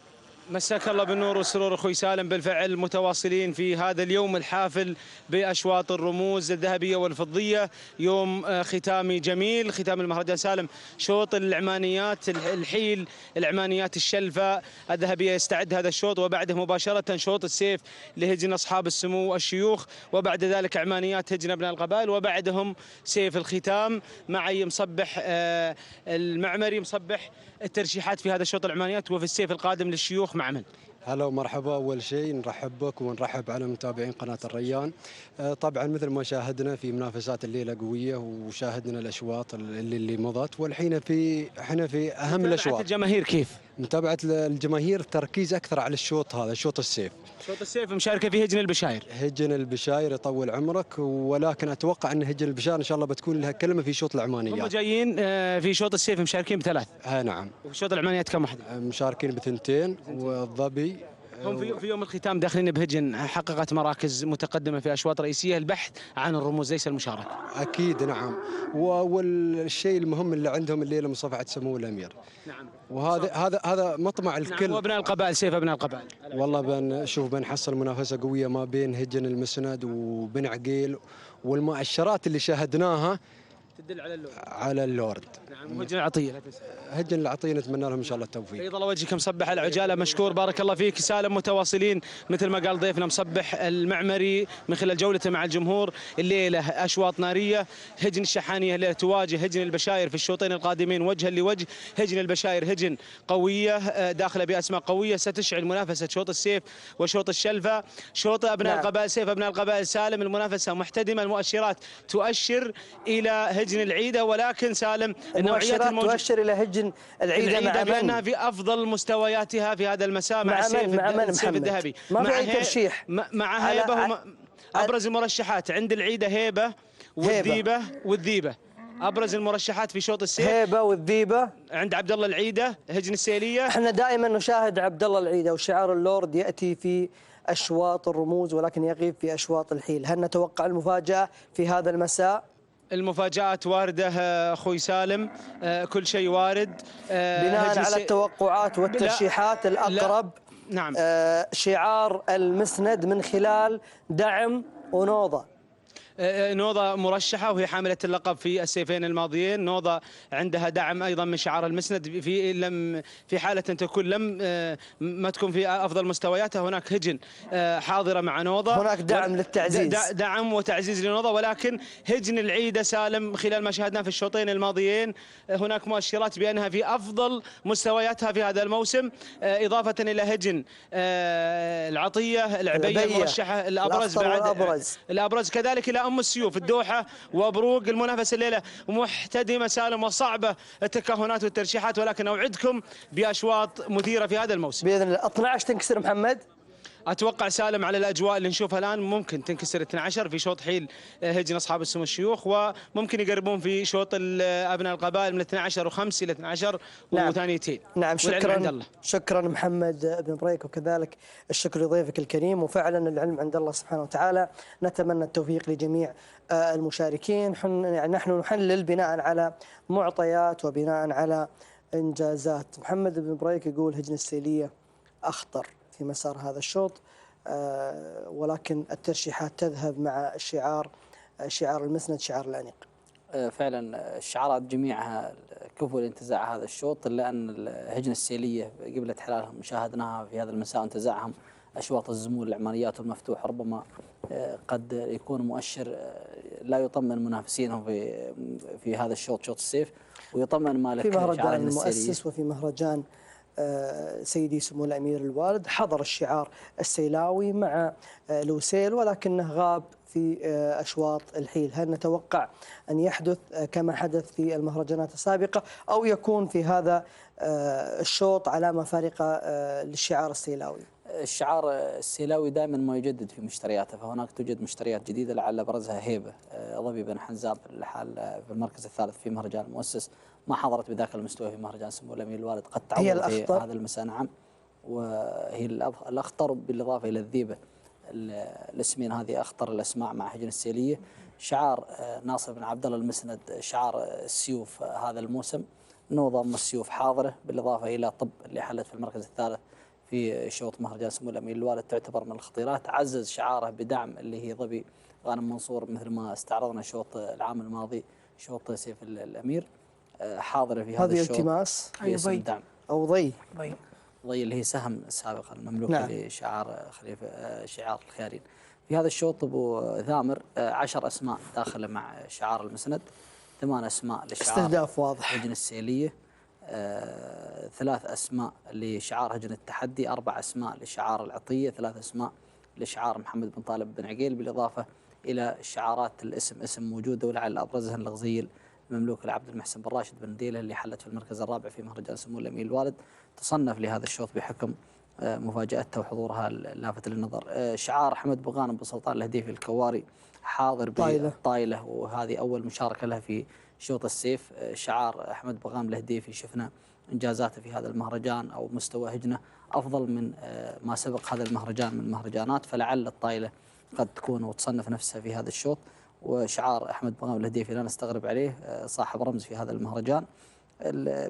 مساك الله بالنور والسرور اخوي سالم. بالفعل متواصلين في هذا اليوم الحافل باشواط الرموز الذهبيه والفضيه، يوم ختامي جميل، ختام المهرجان سالم. شوط العمانيات الحيل، العمانيات الشلفه الذهبيه يستعد هذا الشوط، وبعده مباشره شوط السيف لهجن اصحاب السمو الشيوخ، وبعد ذلك عمانيات هجن ابناء القبائل، وبعدهم سيف الختام مع مصبح المعمري مصبح الترشيحات في هذا الشوط العمانيات وفي السيف القادم للشيوخ مع من؟ هلا ومرحبا. أول شيء نرحب بك ونرحب على متابعين قناة الريان. طبعا مثل ما شاهدنا في منافسات الليلة قوية، وشاهدنا الأشواط اللي مضت، والحين احنا في أهم الأشواط. الجماهير كيف؟ متابعة الجماهير تركيز أكثر على الشوط هذا، شوط السيف. شوط السيف مشاركة في هجن البشاير. هجن البشاير يطول عمرك، ولكن أتوقع أن هجن البشاير إن شاء الله بتكون لها كلمة في شوط العمانيات. هم جايين في شوط السيف مشاركين بثلاث. نعم. وفي شوط العمانيات كم واحد؟ مشاركين بثنتين، والظبي هم في يوم الختام داخلين بهجن حققت مراكز متقدمة في أشواط رئيسية، البحث عن الرموز ليس المشاركة. أكيد نعم. والشيء المهم اللي عندهم الليلة مصافحة سمو الأمير. نعم. هذا مطمع الكل. نعم. وابناء القبائل، سيف ابناء القبائل. والله بنحصل منافسة قوية ما بين هجن المسند وبن عقيل، والمؤشرات اللي شاهدناها تدل على اللورد. نعم. وهجن العطية. هجن العطية نتمنى لهم ان شاء الله التوفيق. بيض الله وجهك مصبح العجاله، مشكور بارك الله فيك سالم. متواصلين مثل ما قال ضيفنا مصبح المعمري من خلال جولته مع الجمهور الليله اشواط ناريه. هجن الشحانيه الليله تواجه هجن البشاير في الشوطين القادمين وجها لوجه. هجن البشاير هجن قويه داخله باسماء قويه ستشعل منافسه شوط السيف وشوط الشلفه. شوط ابناء القبائل سيف ابناء القبائل سالم، المنافسه محتدمه، المؤشرات تؤشر الى هجن العيده، ولكن سالم المؤشرات تؤشر الى هجن العيده بأنها في أفضل مستوياتها في هذا المساء مع السيف الذهبي. ما في أي ترشيح مع هيبة. أبرز المرشحات عند العيدة هيبة والذيبة. أبرز المرشحات في شوط السيف هيبة والذيبة. عند عبد الله العيدة هجن السيلية. احنا دائما نشاهد عبد الله العيدة وشعار اللورد يأتي في أشواط الرموز ولكن يغيب في أشواط الحيل. هل نتوقع المفاجأة في هذا المساء؟ المفاجآت واردة أخوي سالم، كل شيء وارد بناء على التوقعات والترشيحات الأقرب. نعم. شعار المسند من خلال دعم ونوضة. نوضة مرشحة وهي حاملة اللقب في السيفين الماضيين. نوضة عندها دعم أيضا من شعار المسند في حالة تكون ما تكون في أفضل مستوياتها. هناك هجن حاضرة مع نوضة، هناك دعم للتعزيز، دعم وتعزيز لنوضة. ولكن هجن العيدة سالم خلال ما شاهدناه في الشوطين الماضيين هناك مؤشرات بأنها في أفضل مستوياتها في هذا الموسم، إضافة إلى هجن العطية العبية المرشحة الأبرز الأبرز كذلك إلى أم السيوف الدوحة وبروق. المنافسة الليلة محتدمة سالم وصعبة التكهنات والترشيحات، ولكن أوعدكم بأشواط مثيرة في هذا الموسم بإذن الله. 12 تنكسر محمد؟ أتوقع سالم على الأجواء اللي نشوفها الآن ممكن تنكسر 12 في شوط حيل هجن أصحاب السمو الشيوخ، وممكن يقربون في شوط أبناء القبائل من 12 و5 إلى 12 وثانيتين. نعم. شكرا محمد بن بريك، وكذلك الشكر لضيفك الكريم. وفعلا العلم عند الله سبحانه وتعالى. نتمنى التوفيق لجميع المشاركين. نحن نحلل بناء على معطيات وبناء على إنجازات. محمد بن بريك يقول هجن السيلية أخطر في مسار هذا الشوط، ولكن الترشيحات تذهب مع شعار المسند، شعار الأنيق. فعلا الشعارات جميعها كفوا لانتزاع هذا الشوط، إلا أن الهجن السيلية قبل حلالهم شاهدناها في هذا المساء انتزاعهم أشواط الزمور العمانيات المفتوح، ربما قد يكون مؤشر لا يطمن منافسينهم في هذا الشوط، شوط السيف، ويطمن مالك في مهرجان المؤسس وفي مهرجان سيدي سمو الأمير الوالد حضر الشعار السيلاوي مع لوسيل، ولكنه غاب في أشواط الحيل. هل نتوقع أن يحدث كما حدث في المهرجانات السابقة، أو يكون في هذا الشوط علامة فارقة للشعار السيلاوي؟ الشعار السيلاوي دائما ما يجدد في مشترياته، فهناك توجد مشتريات جديدة لعل ابرزها هيبة ظبي بن حنزاب الحال في المركز الثالث في مهرجان المؤسس، ما حضرت بذاك المستوى في مهرجان سمو الامير الوالد، قد تعوض في هذا المساء. نعم، وهي الاخطر بالاضافه الى الذيبه. الاسمين هذه اخطر الاسماء مع هجن السيليه. شعار ناصر بن عبد الله المسند شعار السيوف هذا الموسم، نظام السيوف حاضره، بالاضافه الى طب اللي حلت في المركز الثالث في شوط مهرجان سمو الامير الوالد، تعتبر من الخطيرات. عزز شعاره بدعم اللي هي ظبي غانم منصور، مثل ما استعرضنا شوط العام الماضي شوط سيف الامير، حاضره في هذا الشوط. هذه التماس باسم دعم او ضي اللي هي سهم سابقا مملوك لشعار خليفه شعار الخيارين. في هذا الشوط ابو ثامر 10 اسماء داخله مع شعار المسند، 8 اسماء لشعار استهداف واضح هجن السيليه، 3 اسماء لشعار هجن التحدي، 4 اسماء لشعار العطيه، 3 اسماء لشعار محمد بن طالب بن عقيل، بالاضافه الى شعارات اسم موجوده ولعل ابرزها الغزيل المملوك لعبد المحسن بن راشد بن ديله اللي حلت في المركز الرابع في مهرجان سمو الامير الوالد، تصنف لهذا الشوط بحكم مفاجاتها وحضورها اللافت للنظر. شعار احمد بن غانم بن سلطان الهديفي الكواري حاضر بالطايله، وهذه اول مشاركه له في شوط السيف. شعار احمد بن غانم الهديفي شفنا انجازاته في هذا المهرجان او مستوى هجنه افضل من ما سبق هذا المهرجان من المهرجانات، فلعل الطايله قد تكون وتصنف نفسها في هذا الشوط. وشعار احمد بن غانم الهديفي لا نستغرب عليه، صاحب رمز في هذا المهرجان.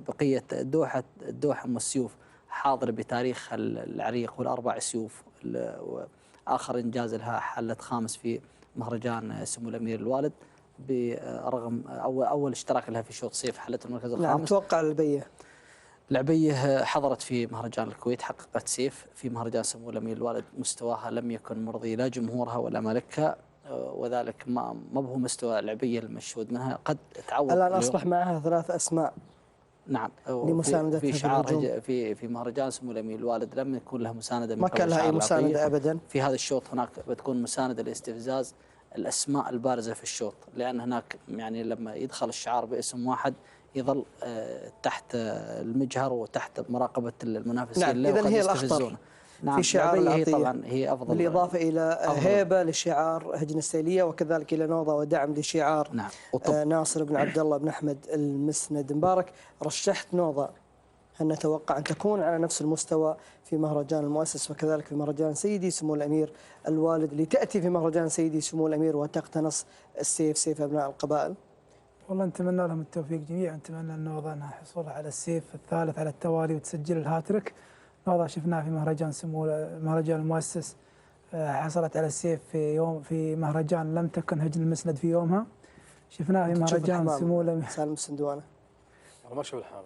بقيه الدوحه والسيوف حاضر بتاريخ العريق والاربع سيوف، واخر انجاز لها حلت خامس في مهرجان سمو الامير الوالد، برغم اول اشتراك لها في شوط صيف حلت المركز الخامس. نعم. توقع العبيه حضرت في مهرجان الكويت، حققت سيف في مهرجان سمو الامير الوالد، مستواها لم يكن مرضي لا جمهورها ولا مالكها، وذلك ما هو مستوى العبيه المشهود منها. قد تعوض الان اصبح معها 3 اسماء. نعم، لمساندتها في شعار في مهرجان سمو الامير الوالد لم يكن لها مسانده، ما كان لها اي مسانده ابدا. في هذا الشوط هناك بتكون مسانده لاستفزاز الاسماء البارزه في الشوط، لان هناك يعني لما يدخل الشعار باسم واحد يظل تحت المجهر وتحت مراقبه المنافسين. نعم. اذا هي الاخطر. نعم. في شعار العطية طبعا هي افضل، بالاضافه الى هيبه لشعار هجن السيليه، وكذلك الى نوضه ودعم لشعار ناصر بن عبد الله بن احمد المسند. مبارك، رشحت نوضه، هل نتوقع ان تكون على نفس المستوى في مهرجان المؤسس وكذلك في مهرجان سيدي سمو الامير الوالد، لتاتي في مهرجان سيدي سمو الامير وتقتنص السيف، سيف ابناء القبائل؟ والله نتمنى لهم التوفيق جميعا، نتمنى النوضه انها حصولها على السيف الثالث على التوالي وتسجل الهاتريك. نوضه شفناها في مهرجان المؤسس، حصلت على السيف في مهرجان لم تكن هجن المسند في يومها، شفناها في مهرجان سمو الامير سالم السندوانه. انا ما اشوف الحامه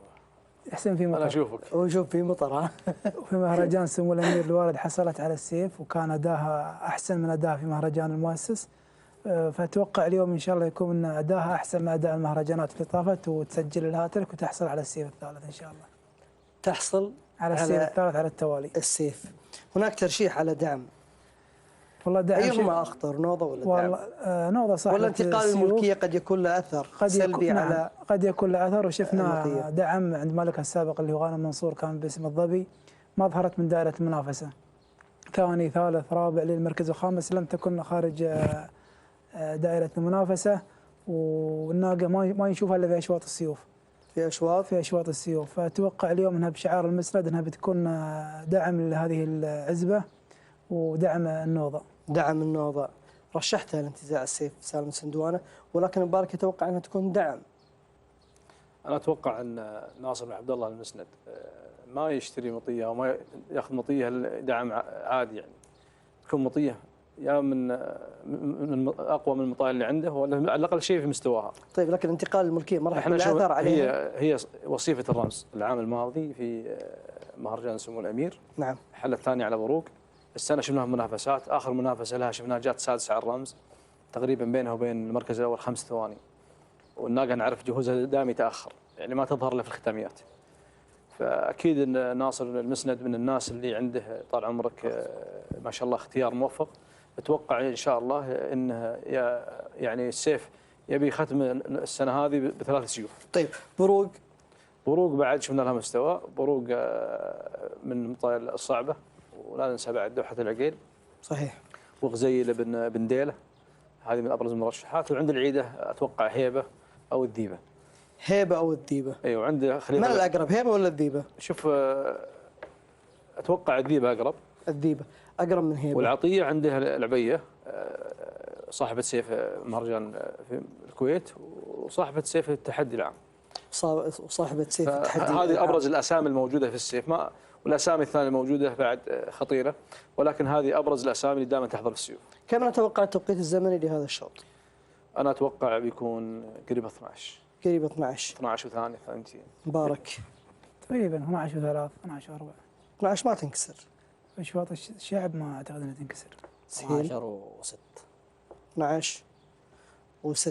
احسن في مطر، انا اشوفك وشوف في مطر. ها وفي مهرجان سمو الامير الوالد حصلت على السيف، وكان اداها احسن من اداها في مهرجان المؤسس، فاتوقع اليوم ان شاء الله يكون ان اداها احسن من اداء المهرجانات اللي طافت، وتسجل الهاتريك وتحصل على السيف الثالث ان شاء الله. تحصل على السيف الثالث على التوالي. السيف. هناك ترشيح على دعم. والله دعم ايهما اخطر، نوضه ولا دعم؟ والله نوضه صح، ولا انتقال الملكيه قد يكون له اثر سلبي على قد يكون له اثر، وشفنا دعم عند مالكها السابق اللي هو غانم منصور كان باسم الظبي، ما ظهرت من دائره المنافسه. ثاني ثالث رابع للمركز الخامس، لم تكن خارج دائره المنافسه، والناقه ما نشوفها الا في اشواط السيوف. في اشواط السيوف، فاتوقع اليوم انها بشعار المسند انها بتكون دعم لهذه العزبه ودعم النوضه. دعم النوضه، رشحتها لانتزاع السيف سالم السندوانه، ولكن مبارك يتوقع انها تكون دعم. انا اتوقع ان ناصر بن عبد الله المسند ما يشتري مطيه وما ياخذ مطيه دعم عادي، يعني تكون مطيه يا من اقوى من المطايا اللي عنده، ولا على الاقل شيء في مستواها. طيب، لكن انتقال الملكيه ما راح يكون له اثر عليها. هي وصيفه الرمز العام الماضي في مهرجان سمو الامير. نعم. حلت ثانيه على بروق. السنه شفناها منافسات، اخر منافسه لها شفناها جات سادسه على الرمز، تقريبا بينها وبين المركز الاول 5 ثواني. والناقه نعرف جهوزها دائما يتاخر، يعني ما تظهر له في الختاميات. فاكيد ان ناصر المسند من الناس اللي عنده طال عمرك ما شاء الله اختيار موفق. اتوقع ان شاء الله انه يعني السيف يبي ختم السنه هذه ب3 سيوف. طيب، بروق بعد شفنا لها مستوى، بروق من المطايا الصعبه، ولا ننسى بعد دوحة العقيل صحيح. وغزيل بن ديلة، هذه من أبرز المرشحات. وعند العيدة أتوقع هيبة أو الذيبة. هيبة أو الذيبة. أيوة. وعند خليفة. من الأقرب هيبة ولا الذيبة؟ شوف أتوقع الذيبة أقرب. الذيبة أقرب من هيبة. والعطية عندها العبية صاحبة سيف مهرجان في الكويت وصاحبة سيف التحدي العام. وصاحبة سيف التحدي. هذه أبرز الأسامي الموجودة في السيف، ما والأسامي الثانية الموجودة بعد خطيرة، ولكن هذه أبرز الأسامي اللي دائما تحضر في السيوف. كم نتوقع التوقيت الزمني لهذا الشوط؟ أنا أتوقع بيكون قريب 12. قريب 12. 12 و8 ثانيتين. مبارك. تقريبا 12 و3 12 و4. 12 ما تنكسر. أشواط الشعب ما أعتقد أنها تنكسر. 12 و6. 12 و6.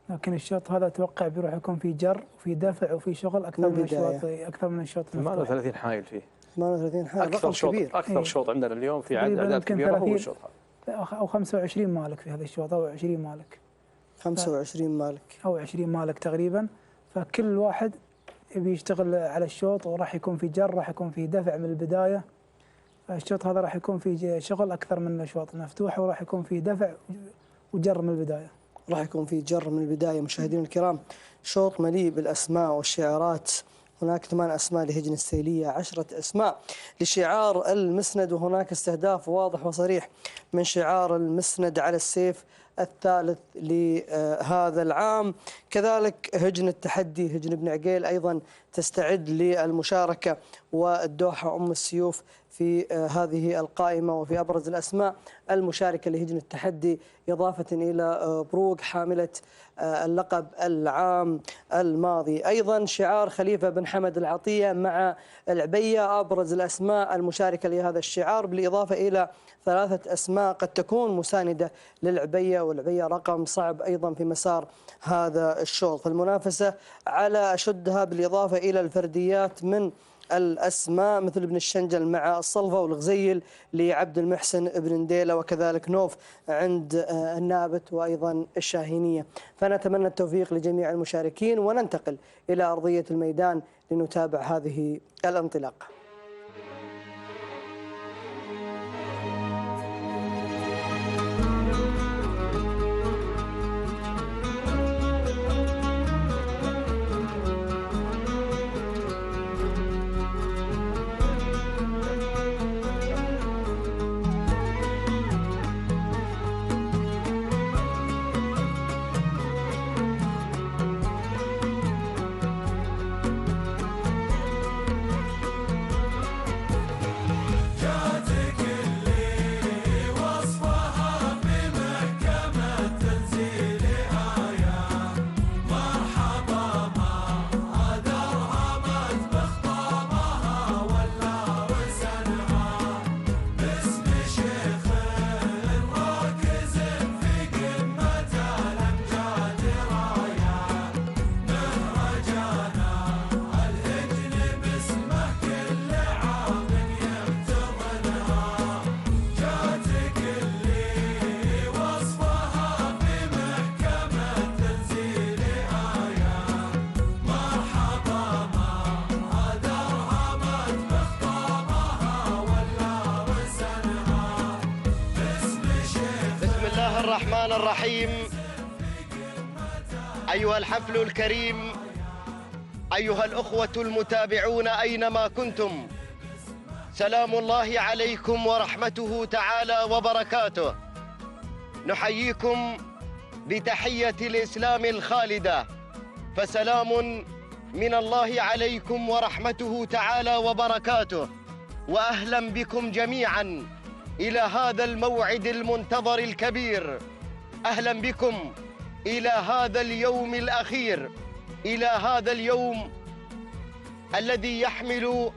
لكن الشوط هذا أتوقع بيروح يكون في جر وفي دفع وفي شغل أكثر من الشوط 38 حايل فيه. 38 حايل رقم كبير. أكثر شوط عندنا اليوم في عدد كبير هو الشوط هذا. أو 25 مالك في هذا الشوط أو 20 مالك. 25 مالك. أو 20 مالك تقريبا. فكل واحد يبي يشتغل على الشوط وراح يكون في جر، راح يكون في دفع من البداية. الشوط هذا راح يكون في شغل أكثر من الأشواط المفتوحة، وراح يكون في دفع وجر من البداية. راح يكون في جر من البداية. مشاهدينا الكرام، شوط مليء بالأسماء والشعارات. هناك 8 أسماء لهجن السيلية، 10 أسماء لشعار المسند، وهناك استهداف واضح وصريح من شعار المسند على السيف الثالث لهذا العام. كذلك هجن التحدي، هجن بن عقيل أيضا تستعد للمشاركة، والدوحة أم السيوف في هذه القائمة. وفي أبرز الأسماء المشاركة لهجن التحدي، إضافة إلى بروق حاملة اللقب العام الماضي. أيضا شعار خليفة بن حمد العطية مع العبية أبرز الأسماء المشاركة لهذا الشعار، بالإضافة إلى 3 أسماء قد تكون مساندة للعبية، والعبية رقم صعب أيضا في مسار هذا الشوط. فالمنافسة على أشدها، بالإضافة إلى الفرديات من الأسماء مثل ابن الشنجل مع الصلفة، والغزيل لعبد المحسن ابن ديلة، وكذلك نوف عند النابت، وأيضا الشاهينية. فنتمنى التوفيق لجميع المشاركين، وننتقل إلى أرضية الميدان لنتابع هذه الانطلاقة. الرحمن الرحيم. أيها الحفل الكريم، أيها الأخوة المتابعون أينما كنتم، سلام الله عليكم ورحمته تعالى وبركاته. نحييكم بتحية الإسلام الخالدة، فسلام من الله عليكم ورحمته تعالى وبركاته، وأهلا بكم جميعا إلى هذا الموعد المنتظر الكبير. أهلا بكم إلى هذا اليوم الأخير، إلى هذا اليوم الذي يحمل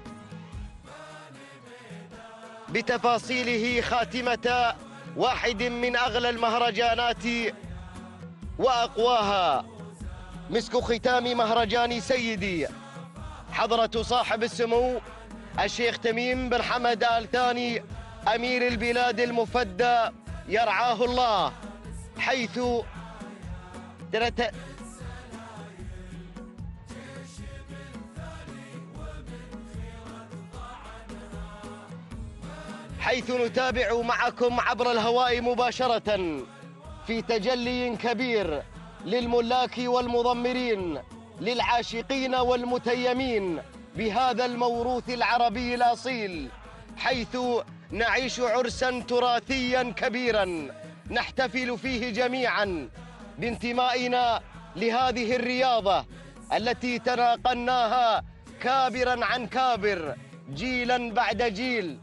بتفاصيله خاتمة واحد من أغلى المهرجانات وأقواها، مسك ختام مهرجان سيدي حضرة صاحب السمو الشيخ تميم بن حمد آل ثاني أمير البلاد المفدى يرعاه الله، حيث حيث نتابع معكم عبر الهواء مباشرة في تجلي كبير للملاك والمضمرين، للعاشقين والمتيمين بهذا الموروث العربي الأصيل، حيث نعيش عرسا تراثيا كبيرا نحتفل فيه جميعا بانتمائنا لهذه الرياضة التي تناقلناها كابرا عن كابر، جيلا بعد جيل.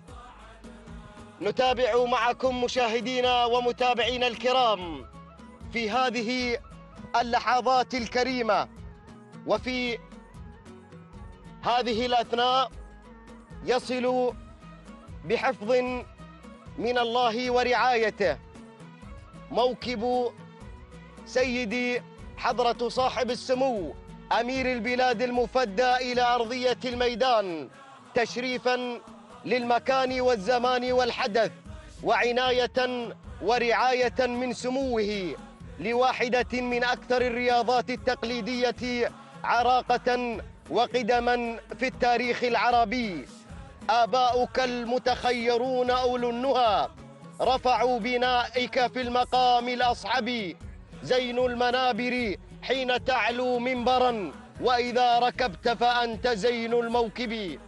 نتابع معكم مشاهدينا ومتابعينا الكرام في هذه اللحظات الكريمة، وفي هذه الأثناء يصل بحفظ من الله ورعايته موكب سيدي حضرة صاحب السمو أمير البلاد المفدى إلى أرضية الميدان، تشريفاً للمكان والزمان والحدث، وعناية ورعاية من سموه لواحدة من أكثر الرياضات التقليدية عراقة وقدما في التاريخ العربي. آباؤك المتخيرون أولو النهى رفعوا بنائك في المقام الأصعب، زين المنابر حين تعلو منبرا، وإذا ركبت فأنت زين الموكب.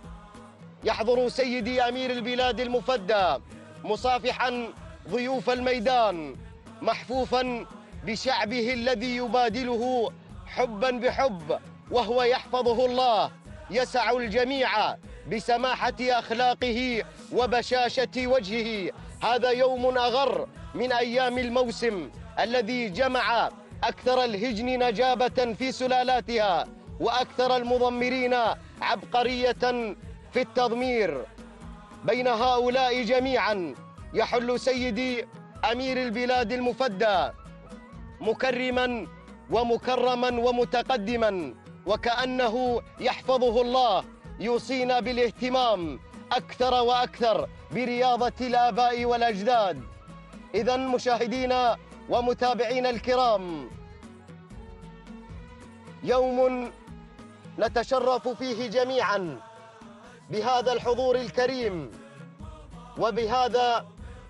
يحضر سيدي أمير البلاد المفدى مصافحا ضيوف الميدان، محفوفا بشعبه الذي يبادله حبا بحب، وهو يحفظه الله، يسع الجميع بسماحة أخلاقه وبشاشة وجهه. هذا يوم أغر من أيام الموسم الذي جمع أكثر الهجن نجابة في سلالاتها وأكثر المضمرين عبقرية في التضمير. بين هؤلاء جميعا يحل سيدي أمير البلاد المفدى مكرما ومكرما ومتقدما، وكأنه يحفظه الله، يوصينا بالاهتمام أكثر وأكثر برياضة الآباء والأجداد. إذن مشاهدينا ومتابعينا الكرام، يوم نتشرف فيه جميعا بهذا الحضور الكريم وبهذا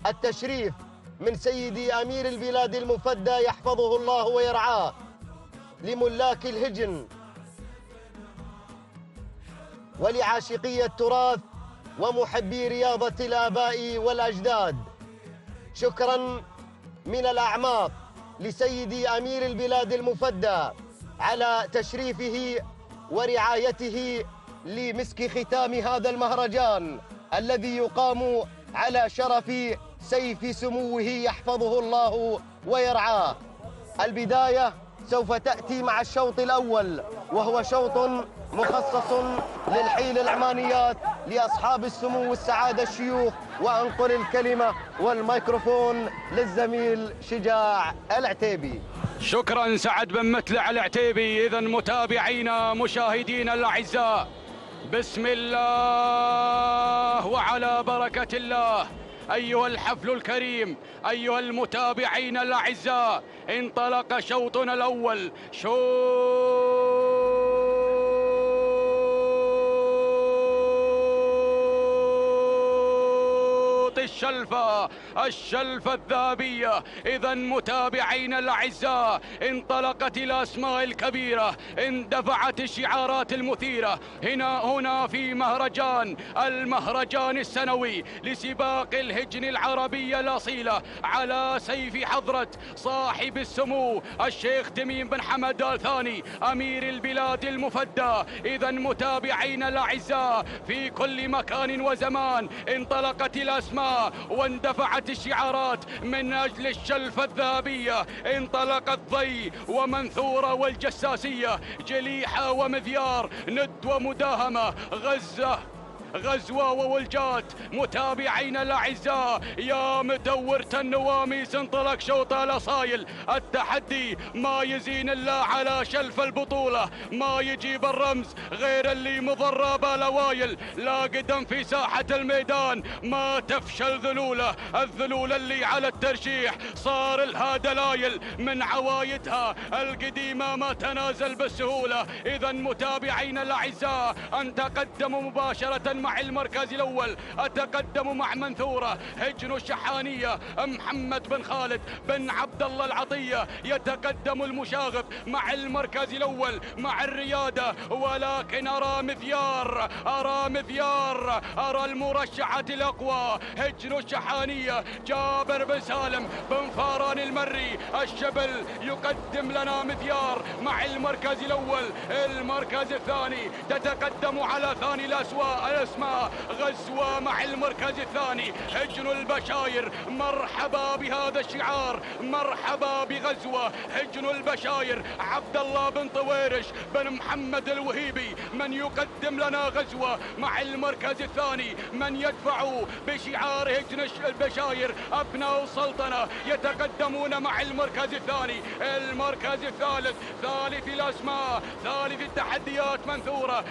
التشريف من سيدي أمير البلاد المفدى يحفظه الله ويرعاه، لملاك الهجن ولعاشقي التراث ومحبي رياضة الآباء والأجداد. شكرا من الأعماق لسيدي أمير البلاد المفدى على تشريفه ورعايته لمسك ختام هذا المهرجان الذي يقام على شرف سيف سموه يحفظه الله ويرعاه. البداية سوف تأتي مع الشوط الأول، وهو شوط مخصص للحيل العمانيات لأصحاب السمو والسعادة الشيوخ. وأنقل الكلمة والميكروفون للزميل شجاع العتيبي. شكرا سعد بن متلع العتيبي. إذا متابعينا مشاهدينا الأعزاء، بسم الله وعلى بركة الله، أيها الحفل الكريم، أيها المتابعين الأعزاء، انطلق شوطنا الأول، الشلفة الذهبية. إذا متابعينا الأعزاء، انطلقت الأسماء الكبيرة، اندفعت الشعارات المثيرة هنا في المهرجان السنوي لسباق الهجن العربية الأصيلة على سيف حضرة صاحب السمو الشيخ تميم بن حمد آل ثاني أمير البلاد المفدى. إذا متابعينا الأعزاء في كل مكان وزمان، انطلقت الأسماء واندفعت الشعارات من أجل الشلفة الذهبية. انطلق الضي ومنثورة والجساسية، جليحة ومذيار، ند ومداهمة، غزوة وولجات. متابعينا الأعزاء، يا مدورة النواميس، انطلق شوط الأصايل. التحدي ما يزين إلا على شلف البطولة، ما يجيب الرمز غير اللي مضرب الأوايل. لا قدم في ساحة الميدان، ما تفشل ذلولة، الذلولة اللي على الترشيح صار لها دلايل من عوايدها القديمة، ما تنازل بالسهولة. إذا متابعينا الأعزاء، أن تقدموا مباشرة مع المركز الأول. أتقدم مع منثورة هجن الشحانية محمد بن خالد بن عبد الله العطية. يتقدم المشاغب مع المركز الأول مع الريادة، ولكن أرى مذيار، أرى المرشحة الأقوى هجن الشحانية جابر بن سالم بن فاران المري. الشبل يقدم لنا مذيار مع المركز الأول. المركز الثاني تتقدم على ثاني الأسماء غزوة مع المركز الثاني هجن البشاير. مرحبا بهذا الشعار، مرحبا بغزوة هجن البشاير. عبد الله بن طويرش بن محمد الوهيبي من يقدم لنا غزوة مع المركز الثاني، من يدفع بشعار هجن البشاير أبناء السلطنة يتقدمون مع المركز الثاني. المركز الثالث ثالث الأسماء ثالث التحديات منثورة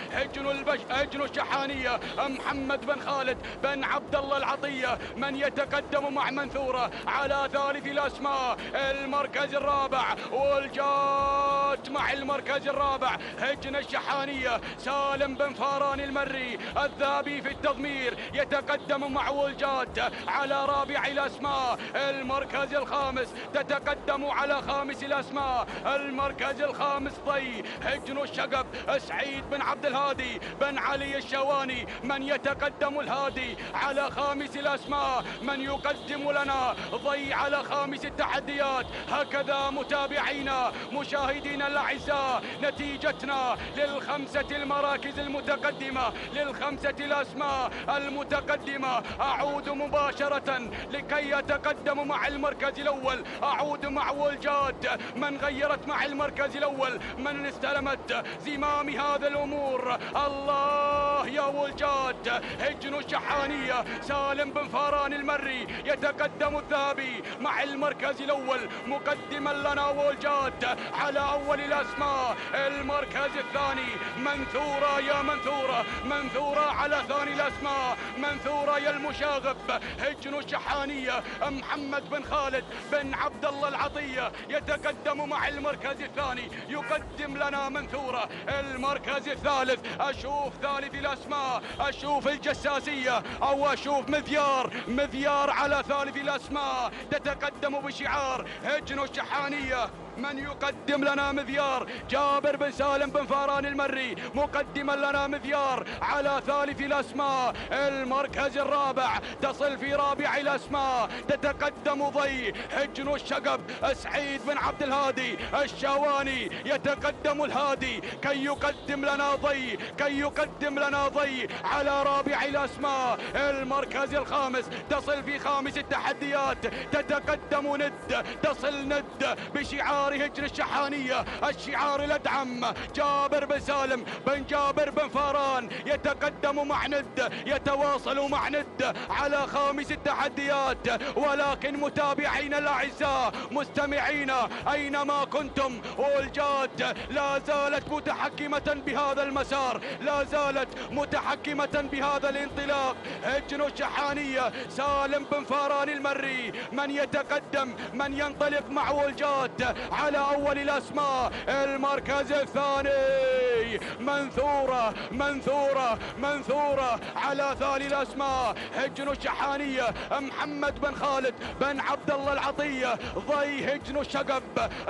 هجن الشحانية محمد بن خالد بن عبد الله العطية من يتقدم مع منثورة على ثالث الأسماء. المركز الرابع والجات مع المركز الرابع هجن الشحانية سالم بن فاران المري الذابي في التضمير يتقدم مع والجات على رابع الأسماء. المركز الخامس تتقدم على خامس الأسماء. المركز الخامس ضي هجن الشقب سعيد بن عبد الهادي بن علي الشواني من يتقدم الهادي على خامس الأسماء. من يقدم لنا ضي على خامس التحديات. هكذا متابعينا مشاهدينا الأعزاء نتيجتنا للخمسة المراكز المتقدمة، للخمسة الأسماء المتقدمة. أعود مباشرة لكي يتقدم مع المركز الأول. أعود مع والجات من غيرت مع المركز الأول، من استلمت زمام هذا الأمور. الله يا والجات هجن الشحانية سالم بن فاران المري يتقدم الذهبي مع المركز الأول مقدما لنا والجات على أول الأسماء. المركز الثاني منثورة يا منثورة، منثورة على ثاني الأسماء. منثورة يا المشاغب هجن الشحانية محمد بن خالد بن عبد الله العطية يتقدم مع المركز الثاني يقدم لنا منثورة. المركز الثالث أشوف ثالث الأسماء، أشوف الجساسية أو أشوف مذيار على ثالث الأسماء تتقدم بشعار هجن الشحانية. من يقدم لنا مذيار جابر بن سالم بن فاران المري مقدما لنا مذيار على ثالث الأسماء. المركز الرابع تصل في رابع الأسماء تتقدم ضي هجن الشقب سعيد بن عبد الهادي الشواني يتقدم الهادي كي يقدم لنا ضي على رابع الأسماء. المركز الخامس تصل في خامس التحديات تتقدم تصل ند بشعار هجن الشحانية الشعار الأدعم جابر بن سالم بن جابر بن فاران يتقدم مع ند، يتواصل مع ند على خامس التحديات. ولكن متابعينا الأعزاء مستمعينا أينما كنتم والجات لا زالت متحكمة بهذا المسار، لا زالت متحكمة بهذا الانطلاق. هجن الشحانية سالم بن فاران المري من يتقدم من ينطلق مع والجات على أول الأسماء. المركز الثاني منثورة على ثاني الأسماء هجن الشحانية محمد بن خالد بن عبد الله العطية ضي هجن الشقب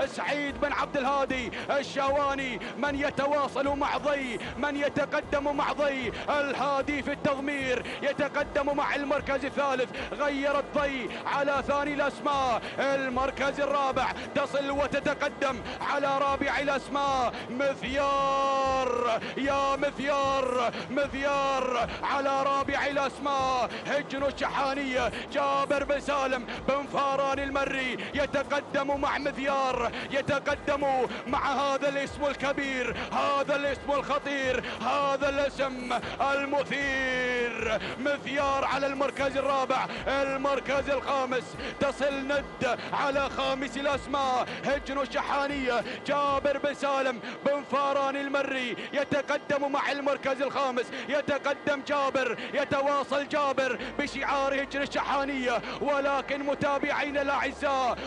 سعيد بن عبد الهادي الشواني من يتواصل مع ضي، من يتقدم مع ضي الهادي في التضمير يتقدم مع المركز الثالث. غيرت ضي على ثاني الأسماء. المركز الرابع تصل وتتقدم على رابع الأسماء. مذيار يا مذيار على رابع الأسماء هجن الشحانية جابر بن سالم بن فاران المري يتقدم مع مذيار، يتقدم مع هذا الاسم الكبير، هذا الاسم الخطير، هذا الاسم المثير. مذيار على المركز الرابع. المركز الخامس تصل ند على خامس الأسماء هجن الشحانية جابر بن سالم بن فاران المري يتقدم مع المركز الخامس. يتقدم جابر، يتواصل جابر بشعار هجن الشحانية. ولكن متابعين الأعزاء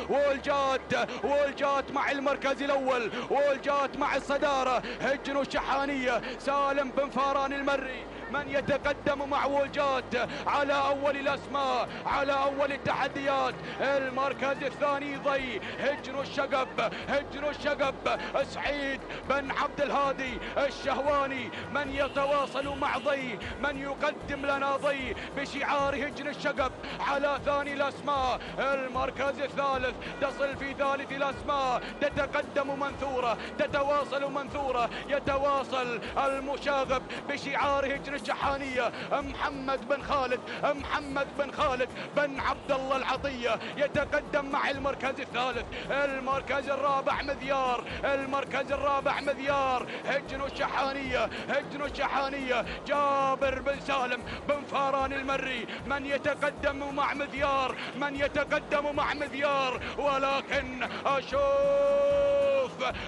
والجات مع المركز الأول، والجات مع الصدارة هجن الشحانية سالم بن فاران المري من يتقدم مع وجات على أول الأسماء، على أول التحديات. المركز الثاني ضي هجن الشقب، هجن الشقب سعيد بن عبد الهادي الشهواني، من يتواصل مع ضي، من يقدم لنا ضي بشعار هجن الشقب على ثاني الأسماء. المركز الثالث تصل في ثالث الأسماء، تتقدم منثورة، تتواصل منثورة، يتواصل المشاغب بشعار هجن الشحانية. محمد بن خالد، محمد بن خالد بن عبد الله العطية يتقدم مع المركز الثالث. المركز الرابع مذيار، المركز الرابع مذيار هجن الشحانية، هجن الشحانية جابر بن سالم بن فاران المري، من يتقدم مع مذيار، من يتقدم مع مذيار. ولكن أشوف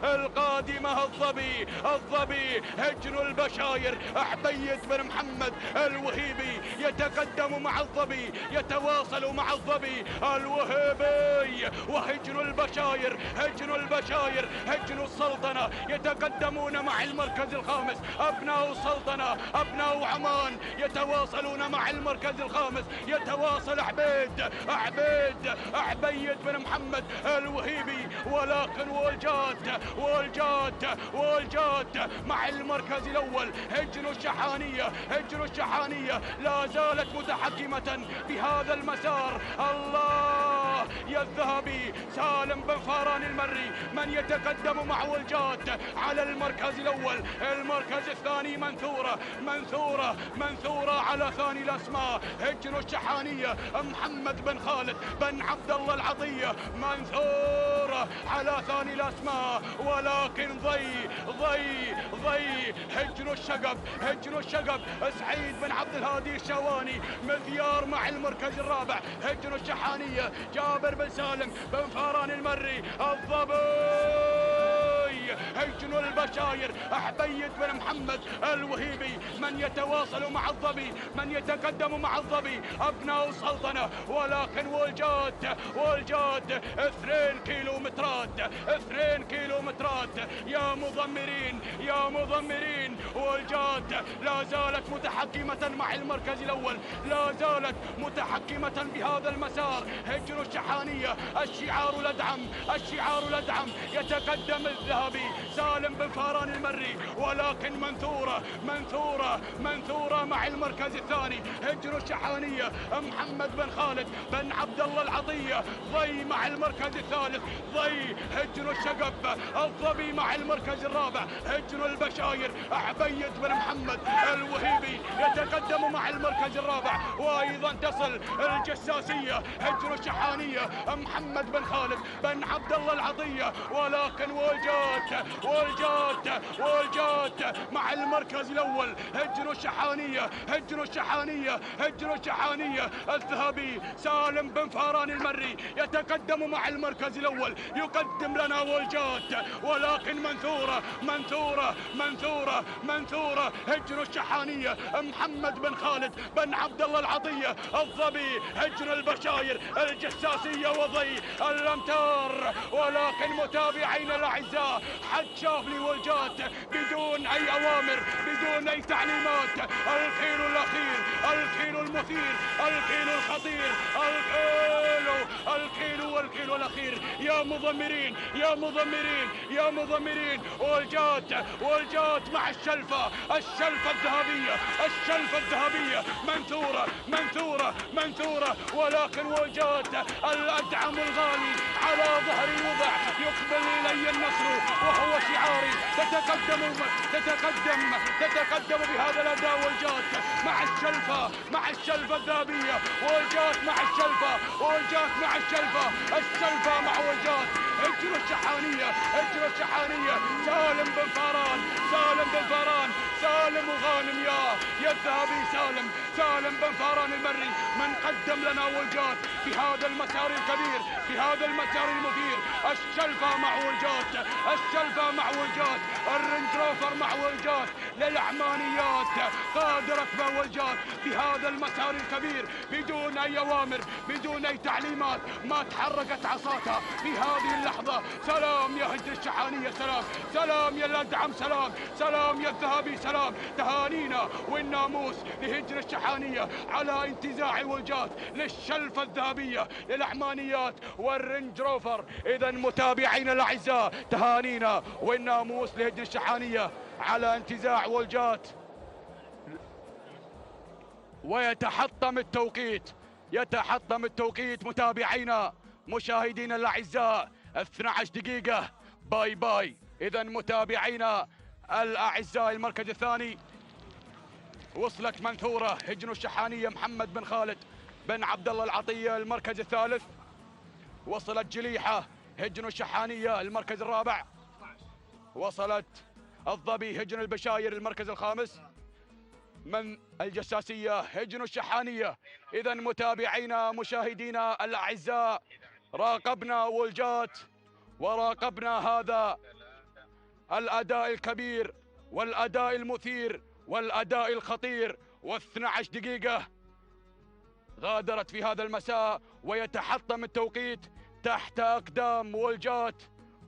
القادمة الظبي، الظبي هجن البشاير عبيد بن محمد الوهيبي يتقدم مع الظبي، يتواصل مع الظبي الوهيبي. وهجن البشاير، هجن البشاير هجن السلطنة يتقدمون مع المركز الخامس. أبناء السلطنة، أبناء عمان يتواصلون مع المركز الخامس، يتواصل عبيد، عبيد بن محمد الوهيبي. ولكن والجات مع المركز الأول هجن الشحانية، هجن الشحانية لا زالت متحكمة بهذا المسار. الله يا الذهبي سالم بن فاران المري من يتقدم مع والجات على المركز الأول. المركز الثاني منثورة، منثورة على ثاني الأسماء هجن الشحانية محمد بن خالد بن عبد الله العطية، منثورة على ثاني الأسماء. ولكن ضي هجن الشقب، هجن الشقب سعيد بن عبد الهادي الشواني مذيار مع المركز الرابع. هجن الشحانية جابر بن سالم بن فاران المري الضبي. هجن البشاير عبيد بن محمد الوهيبي من يتواصل مع الظبي، من يتقدم مع الظبي أبناء السلطنة. ولكن والجات 2 كيلومترات، 2 كيلومترات يا مضمرين، يا مضمرين. والجات لا زالت متحكمة مع المركز الأول، لا زالت متحكمة بهذا المسار. هجن الشحانية الشعار الأدعم، الشعار الأدعم يتقدم الذهبي سالم بن فاران المري. ولكن منثورة مع المركز الثاني. هجن الشحانية محمد بن خالد بن عبد الله العطية ضي مع المركز الثالث. ضي هجن الشقب الظبي مع المركز الرابع. هجن البشاير عبيد بن محمد الوهيبي يتقدم مع المركز الرابع. وأيضا تصل الجساسية هجن الشحانية محمد بن خالد بن عبد الله العطية. ولكن والجات مع المركز الأول. هجن الشحانية، هجن الشحانية، هجن الشحانية الذهبي سالم بن فاران المري يتقدم مع المركز الأول، يقدم لنا والجات. ولكن منثورة هجن الشحانية محمد بن خالد بن عبد الله العطية الظبي. هجن البشاير الجساسية وضي الأمتار. ولكن متابعين الأعزاء حد شاف لي والجات بدون أي أوامر، بدون أي تعليمات. الكيلو الأخير، الكيلو المثير، الكيلو الخطير، الكيلو والكيلو الأخير. يا مضمرين، يا مضمرين، يا مضمرين. والجات مع الشلفة، الشلفة الذهبية، الشلفة الذهبية. منثورة. ولكن والجات الأدعم الغالي على ظهري وضع. يقبل إلي النصر وهو شعاري. تتقدم بهذا الأداء والجات مع الشلفة الذهبية. والجات مع الشلفة، والجات مع الشلفة، الشلفة مع والجات. هجن الشحانية، هجن الشحانية سالم بن فاران، سالم بن فاران، سالم وغانم. يا الذهبي سالم بن فاران المري من قدم لنا والجات في هذا المسار الكبير، في هذا المسار المثير. الشلفة مع والجات، الشلفة مع والجات. الرينج روفر مع والجات للعمانيات. قاد ركبة والجات في هذا المسار الكبير بدون أي أوامر، بدون أي تعليمات. ما تحركت عصاتها في هذه لحظة. سلام يا هجن الشحانية، سلام سلام يا الأدعم، سلام سلام يا الذهبي، سلام. تهانينا والناموس لهجن الشحانية على انتزاع الولجات للشلفة الذهبية للعمانيات والرنج روفر. إذا متابعينا الأعزاء، تهانينا والناموس لهجن الشحانية على انتزاع ولجات. ويتحطم التوقيت، يتحطم التوقيت متابعينا مشاهدينا الأعزاء. 12 دقيقة باي باي. إذا متابعينا الأعزاء، المركز الثاني وصلت منثورة هجن الشحانية محمد بن خالد بن عبد الله العطية. المركز الثالث وصلت جليحة هجن الشحانية. المركز الرابع وصلت الظبي هجن البشاير. المركز الخامس من الجساسية هجن الشحانية. إذا متابعينا مشاهدينا الأعزاء، راقبنا ولجات وراقبنا هذا الأداء الكبير والأداء المثير والأداء الخطير. و12 دقيقة غادرت في هذا المساء، ويتحطم التوقيت تحت أقدام ولجات.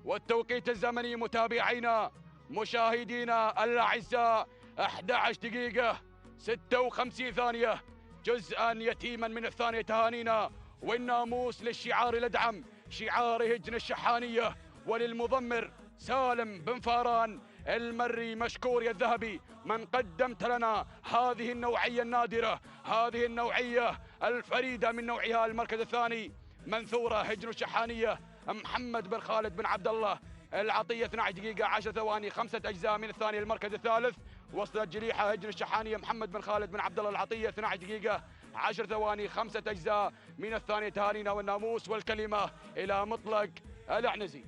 والتوقيت الزمني متابعينا مشاهدينا الأعزاء 11 دقيقة 56 ثانية، جزءا يتيما من الثانية. تهانينا والناموس للشعار الأدعم، شعار هجن الشحانية، وللمضمر سالم بن فاران المري. مشكور يا الذهبي من قدمت لنا هذه النوعية النادرة، هذه النوعية الفريدة من نوعها. المركز الثاني منثورة هجن الشحانية محمد بن خالد بن عبد الله العطية 12 دقيقة 10 ثواني 5 أجزاء من الثانية. المركز الثالث وصلت جليحة هجن الشحانية محمد بن خالد بن عبد الله العطية 12 دقيقة 10 ثواني 5 أجزاء من الثانية. تهانينا والناموس والكلمة إلى مطلق الأعنزي.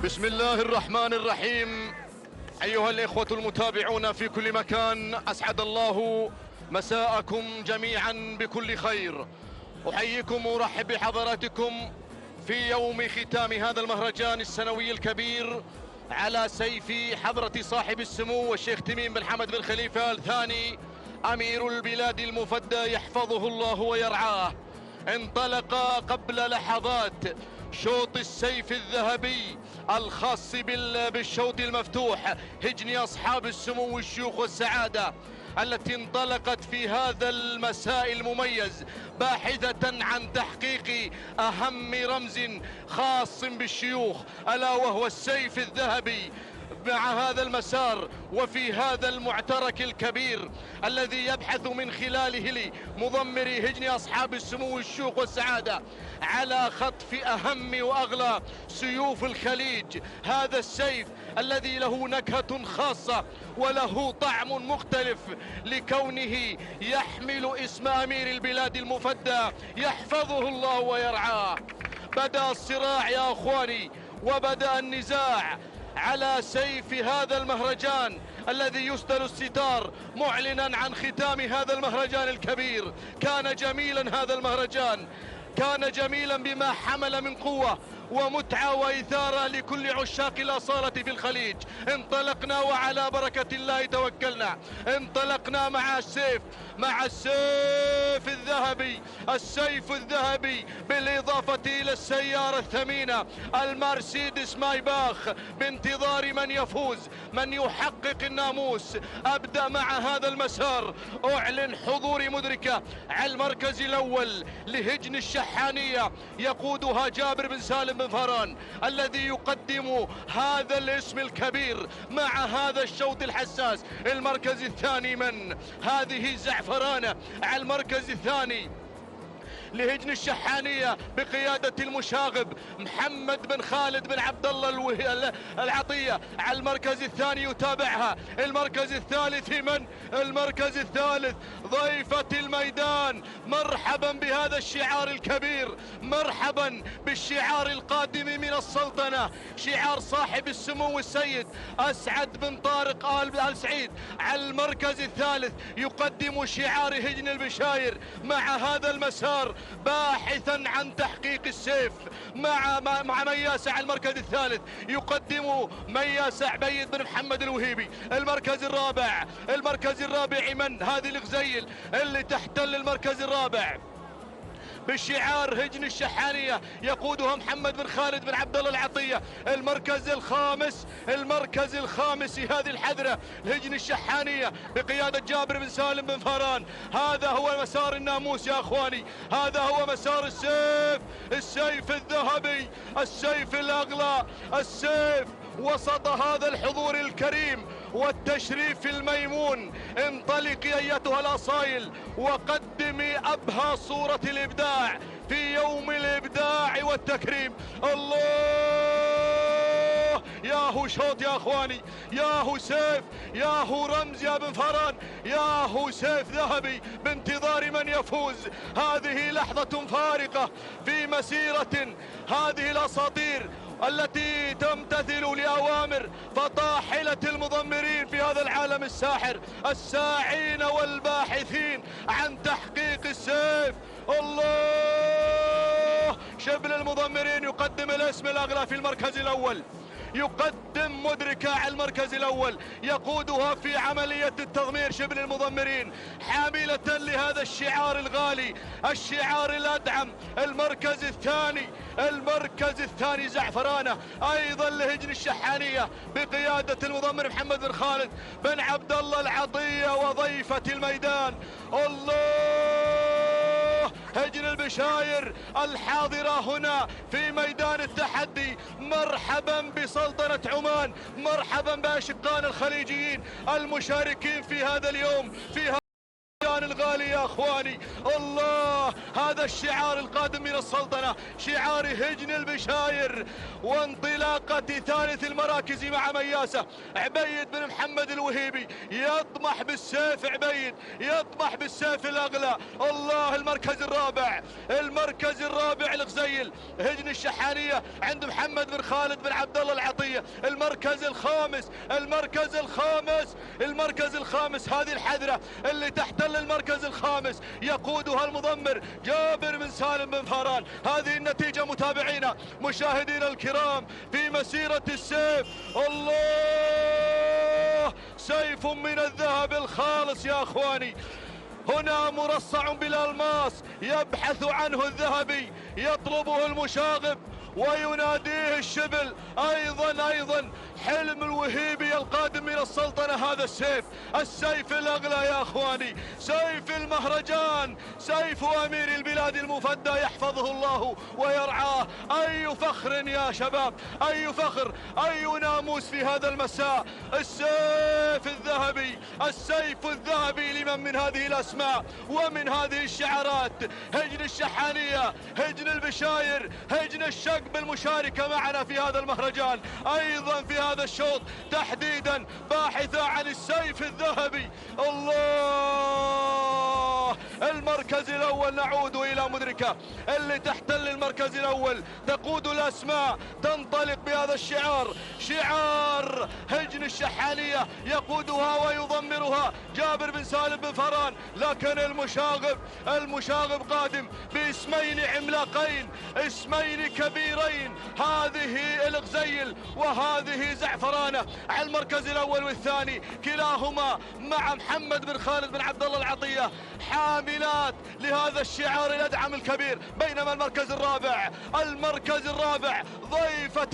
بسم الله الرحمن الرحيم. أيها الإخوة المتابعون في كل مكان، أسعد الله مساءكم جميعا بكل خير. أحييكم وأرحب بحضراتكم في يوم ختام هذا المهرجان السنوي الكبير على سيف حضرة صاحب السمو الشيخ تميم بن حمد بن خليفة الثاني أمير البلاد المفدى يحفظه الله ويرعاه. انطلق قبل لحظات شوط السيف الذهبي الخاص بالشوط المفتوح هجن أصحاب السمو الشيوخ والسعادة، التي انطلقت في هذا المساء المميز باحثة عن تحقيق أهم رمز خاص بالشيوخ، ألا وهو السيف الذهبي. مع هذا المسار وفي هذا المعترك الكبير الذي يبحث من خلاله لمضمر هجن أصحاب السمو الشيوخ والسعادة على خطف أهم وأغلى سيوف الخليج، هذا السيف الذي له نكهة خاصة وله طعم مختلف لكونه يحمل اسم أمير البلاد المفدى يحفظه الله ويرعاه. بدأ الصراع يا أخواني وبدأ النزاع على سيف هذا المهرجان الذي يسدل الستار معلنا عن ختام هذا المهرجان الكبير. كان جميلا هذا المهرجان، كان جميلا بما حمل من قوة ومتعة وإثارة لكل عشاق الأصالة في الخليج. انطلقنا وعلى بركة الله توكلنا، انطلقنا مع السيف، مع السيف الذهبي، السيف الذهبي بالإضافة إلى السيارة الثمينة المرسيدس مايباخ بانتظار من يفوز، من يحقق الناموس. أبدأ مع هذا المسار، أعلن حضور مدركة على المركز الأول لهجن الشحانية يقودها جابر بن سالم بن فاران الذي يقدم هذا الاسم الكبير مع هذا الشوط الحساس. المركز الثاني من هذه زعفرانة على المركز الثاني لهجن الشحانية بقيادة المشاغب محمد بن خالد بن عبد الله العطية. على المركز الثاني يتابعها المركز الثالث من المركز الثالث ضيفة الميدان. مرحبا بهذا الشعار الكبير، مرحبا بالشعار القادم من السلطنة، شعار صاحب السمو السيد أسعد بن طارق آل سعيد. على المركز الثالث يقدم شعار هجن البشاير مع هذا المسار المسار باحثا عن تحقيق السيف مع مياسة على المركز الثالث. يقدم مياسة عبيد بن محمد الوهيبي. المركز الرابع من هذه الغزيل اللي تحتل المركز الرابع بشعار هجن الشحانية، يقودها محمد بن خالد بن عبد الله العطية. المركز الخامس في هذه الحذرة هجن الشحانية بقيادة جابر بن سالم بن فاران. هذا هو مسار الناموس يا اخواني، هذا هو مسار السيف الذهبي، السيف الاغلى، السيف وسط هذا الحضور الكريم والتشريف الميمون. انطلقي ايتها الاصايل وقدمي ابهى صورة الابداع في يوم الابداع والتكريم. الله، يا هو شوط يا اخواني، يا هو سيف، يا هو رمز يا بن فران، يا هو سيف ذهبي بانتظار من يفوز. هذه لحظة فارقة في مسيرة هذه الاساطير التي تمتثل لأوامر فطاحلة المضمرين في هذا العالم الساحر، الساعين والباحثين عن تحقيق السيف. الله، شبل المضمرين يقدم الاسم الأغلى في المركز الأول، يقدم مدركة على المركز الأول، يقودها في عملية التضمير شبل المضمرين، حاملة لهذا الشعار الغالي، الشعار الأدعم. المركز الثاني زعفرانة أيضا لهجن الشحانية بقيادة المضمر محمد بن خالد بن عبد الله العطية وضيفة الميدان. الله، هجن البشاير الحاضرة هنا في ميدان التحدي. مرحبا بسلطنة عمان، مرحبا بأشقائنا الخليجيين المشاركين في هذا اليوم في هذا الغالي يا اخواني. الله، هذا الشعار القادم من السلطنة، شعار هجن البشاير وانطلاقة ثالث المراكز مع مياسة. عبيد بن محمد الوهيبي يطمح بالسيف، عبيد يطمح بالسيف الأغلى. الله، المركز الرابع الغزيل هجن الشحانية عند محمد بن خالد بن عبد الله العطية. المركز الخامس هذه الحذرة اللي تحتل المركز الخامس يقودها المضمر جابر بن سالم بن فاران. هذه النتيجة متابعينا مشاهدينا الكرام في مسيرة السيف. الله، سيف من الذهب الخالص يا اخواني، هنا مرصع بالألماس يبحث عنه الذهبي، يطلبه المشاغب ويناديه الشبل. أيضا حلم الوهيبي القادم من السلطنة، هذا السيف الأغلى يا أخواني، سيف المهرجان، سيف أمير البلاد المفدى يحفظه الله ويرعاه. أي فخر يا شباب، أي فخر، أي ناموس في هذا المساء. السيف الذهبي لمن من هذه الأسماء ومن هذه الشعارات. هجن الشحانية، هجن البشاير، هجن الشق بالمشاركة معنا في هذا المهرجان، أيضا في هذا الشوط تحديدا باحثة عن السيف الذهبي. الله، المركز الأول نعود إلى مدركة اللي تحتل المركز الأول، تقود الأسماء، تنطلق بهذا الشعار، شعار هجن الشحانية، يقودها ويضمرها جابر بن سالم بن فران. لكن المشاغب قادم باسمين عملاقين، اسمين كبيرين، هذه الغزيل وهذه زعفرانة على المركز الأول والثاني، كلاهما مع محمد بن خالد بن عبد الله العطية حاملات لهذا الشعار الأدعم الكبير. بينما المركز الرابع ضيفة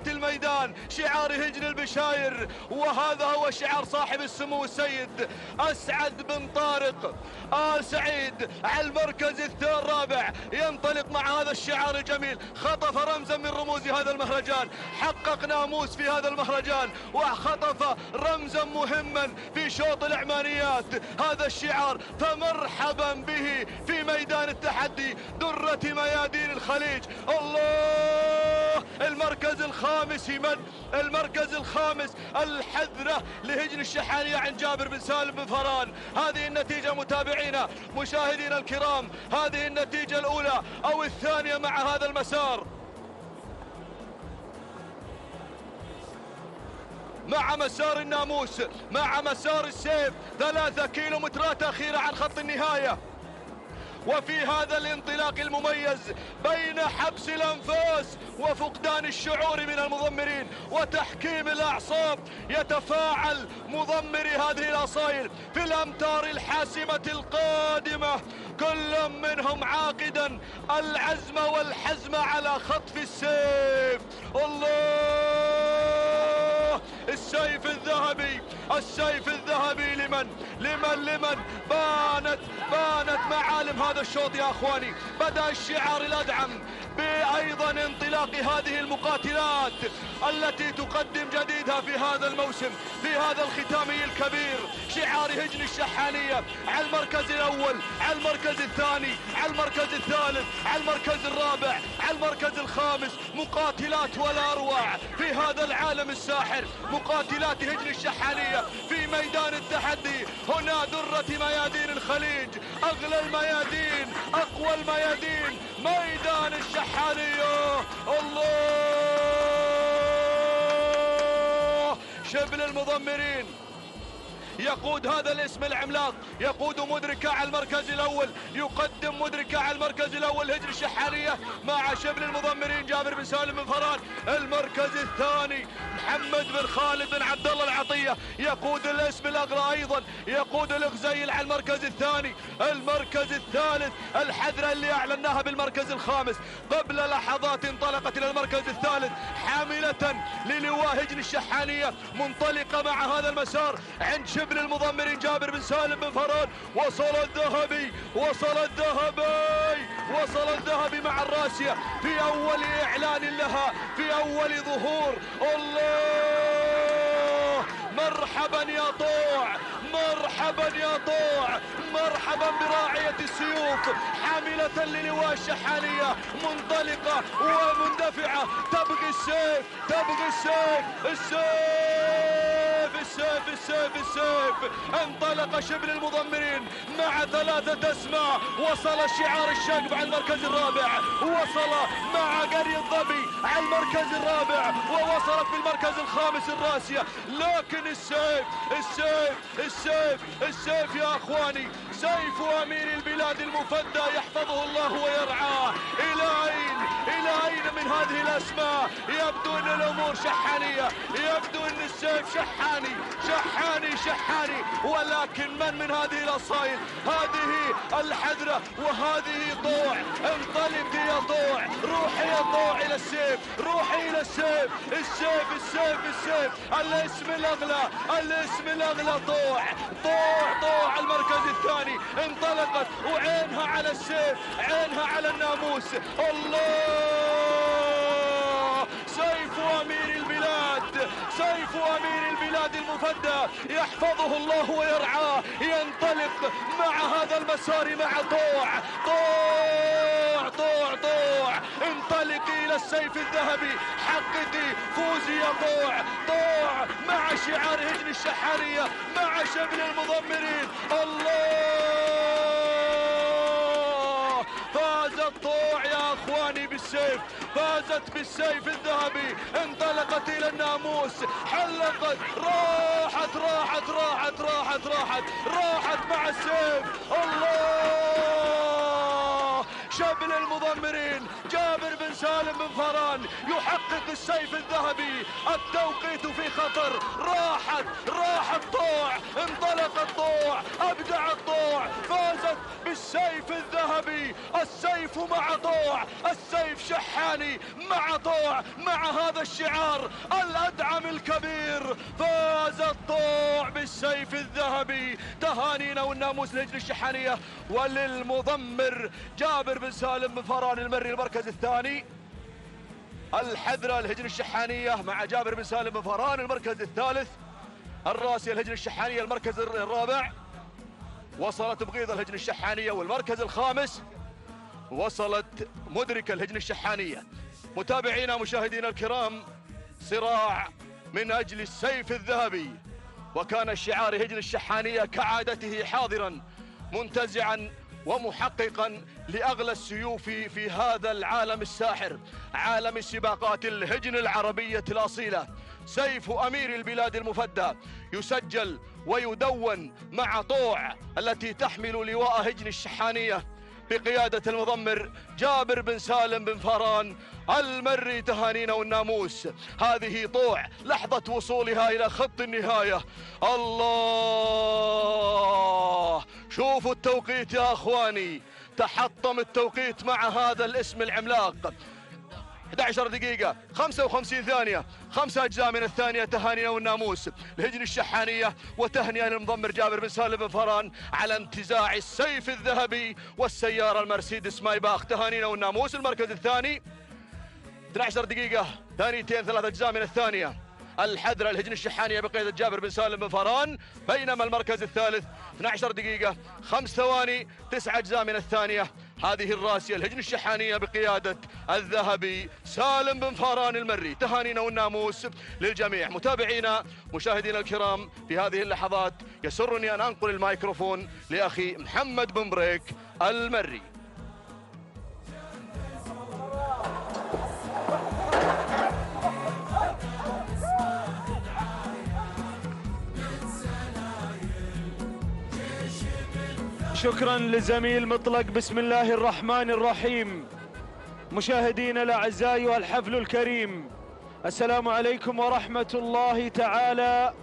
الميدان شعار هجن البشاير، وهذا هو شعار صاحب السمو السيد أسعد بن طارق آل سعيد. على المركز الرابع ينطلق مع هذا الشعار الجميل، خطف رمزا من رموز هذا المهرجان، حقق ناموس في هذا المهرجان وخطف رمزا مهما في شوط العمانيات، هذا الشعار. فمرحبا به في ميدان التحدي، درة ميادين الخليج. الله، المركز الخامس الحذرة لهجن الشحانية عن جابر بن سالم بن فران. هذه النتيجة متابعينا مشاهدينا الكرام، هذه النتيجة الأولى أو الثانية مع هذا المسار، مع مسار الناموس، مع مسار السيف. 3 كيلومترات أخيرة عن خط النهاية. وفي هذا الانطلاق المميز بين حبس الأنفاس وفقدان الشعور من المضمرين وتحكيم الأعصاب، يتفاعل مضمري هذه الأصايل في الأمتار الحاسمة القادمة، كل منهم عاقدا العزم والحزم على خطف السيف. الله، السيف الذهبي، السيف الذهبي لمن بانت معالم هذا الشوط يا اخواني. بدأ الشعار الأدعم بأيضا انطلاق هذه المقاتلات التي تقدم جديدها في هذا الموسم، في هذا الختامي الكبير. شعار هجن الشحانية على المركز الأول، على المركز الثاني، على المركز الثالث، على المركز الرابع، على المركز الخامس. مقاتلات ولا أروع في هذا العالم الساحر، مقاتلات هجن الشحانية في ميدان التحدي. هنا درة ميادين الخليج، أغلى الميادين، أقوى الميادين، ميدان الشحانية. الله، شبل المضمرين يقود هذا الاسم العملاق، يقود مدركة على المركز الأول، يقدم مدركة على المركز الأول هجن الشحانية مع شبل المضمرين جابر بن سالم بن فران. المركز الثاني محمد بن خالد بن عبد الله العطية يقود الاسم الأغلى أيضا، يقود الغزيل على المركز الثاني. المركز الثالث الحذرة اللي أعلناها بالمركز الخامس قبل لحظات انطلقت إلى المركز الثالث حاملة للواء هجن الشحانية، منطلقة مع هذا المسار عند شبل المضمرين جابر بن سالم بن فران. وصل الذهبي، وصل الذهبي، وصل الذهبي مع الراسية في أول إعلان لها، في أول ظهور. الله، مرحبا يا طوع، مرحبا يا طوع، مرحبا براعية السيوف حاملة للواء الشحانية، منطلقة ومندفعة، تبقي السيف، تبقي السيف، السيف، السيف، السيف، السيف. انطلق شبل المضمرين مع 3 أسماء. وصل الشعار الشاقب على المركز الرابع، وصل مع قري الظبي على المركز الرابع، ووصلت في المركز الخامس الراسية. لكن السيف، السيف، السيف، السيف يا اخواني، سيف امير البلاد المفدى يحفظه الله ويرعاه. الى اين، الى اين من هذه الاسماء؟ يبدو ان الامور شحانية، يبدو ان السيف شحاني، شحاني، شحاني. ولكن من هذه الاصايل؟ هذه الحذرة وهذه طوع. انطلق يا طوع، روحي يا طوع الى السيف، روحي الى السيف، السيف، السيف، السيف. الاسم الاغلى، الاسم الاغلى طوع، طوع، طوع. المركز الثاني انطلقت وعينها على السيف، عينها على الناموس. الله، سيف امير البلاد، سيف امير البلاد المفدى يحفظه الله ويرعاه. ينطلق مع هذا المسار مع طوع، طوع، طوع، طوع. انطلقي الى السيف الذهبي، حققي فوزي يا طوع، طوع مع شعار هجن الشحانية، مع شبل المضمرين. الله، فازت طوع يا اخواني بالسيف، فازت بالسيف الذهبي. انطلقت الى الناموس، حلقت، راحت، راحت، راحت، راحت، راحت، راحت مع السيف. الله، شبل المضمرين جابر بن سالم بن فران يحقق السيف الذهبي. التوقيت في خطر، راحت، راحت طوع، انطلقت طوع، ابدعت طوع، فازت بالسيف الذهبي. السيف مع طوع، السيف شحاني مع طوع، مع هذا الشعار الأدعم الكبير. فازت طوع بالسيف الذهبي. تهانينا والناموس لهجن الشحانية وللمضمر جابر بن سالم بن فران المري المركز الثاني. الحذرة الهجن الشحانية مع جابر بن سالم بن فران المركز الثالث. الراسية الهجن الشحانية المركز الرابع. وصلت بغيض الهجن الشحانية والمركز الخامس. وصلت مدركة الهجن الشحانية. متابعينا مشاهدينا الكرام، صراع من أجل السيف الذهبي، وكان شعار هجن الشحانية كعادته حاضرا منتزعا ومحققا لأغلى السيوف في هذا العالم الساحر، عالم السباقات الهجن العربية الأصيلة. سيف أمير البلاد المفدى يسجل ويدون مع طوع التي تحمل لواء هجن الشحانية بقيادة المضمر جابر بن سالم بن فاران المري. تهانينا والناموس. هذه طوع لحظة وصولها إلى خط النهاية. الله، شوفوا التوقيت يا أخواني، تحطم التوقيت مع هذا الاسم العملاق. 11 دقيقة 55 ثانية، 5 أجزاء من الثانية. تهانينا والناموس الهجن الشحانية، وتهنئة للمضمر جابر بن سالم بن فاران على انتزاع السيف الذهبي والسيارة المرسيدس مايباخ. تهانينا والناموس. المركز الثاني 12 دقيقة 2 3 أجزاء من الثانية، الحذرة الهجن الشحانية بقيادة جابر بن سالم بن فاران. بينما المركز الثالث 12 دقيقة 5 ثواني 9 أجزاء من الثانية، هذه الراسية الهجن الشحانية بقيادة الذهبي سالم بن فاران المري. تهانينا والناموس للجميع. متابعينا مشاهدينا الكرام، في هذه اللحظات يسرني أن أنقل الميكروفون لأخي محمد بن بريك المري. شكرا للزميل مطلق. بسم الله الرحمن الرحيم. مشاهدينا الأعزاء والحفل الكريم، السلام عليكم ورحمة الله تعالى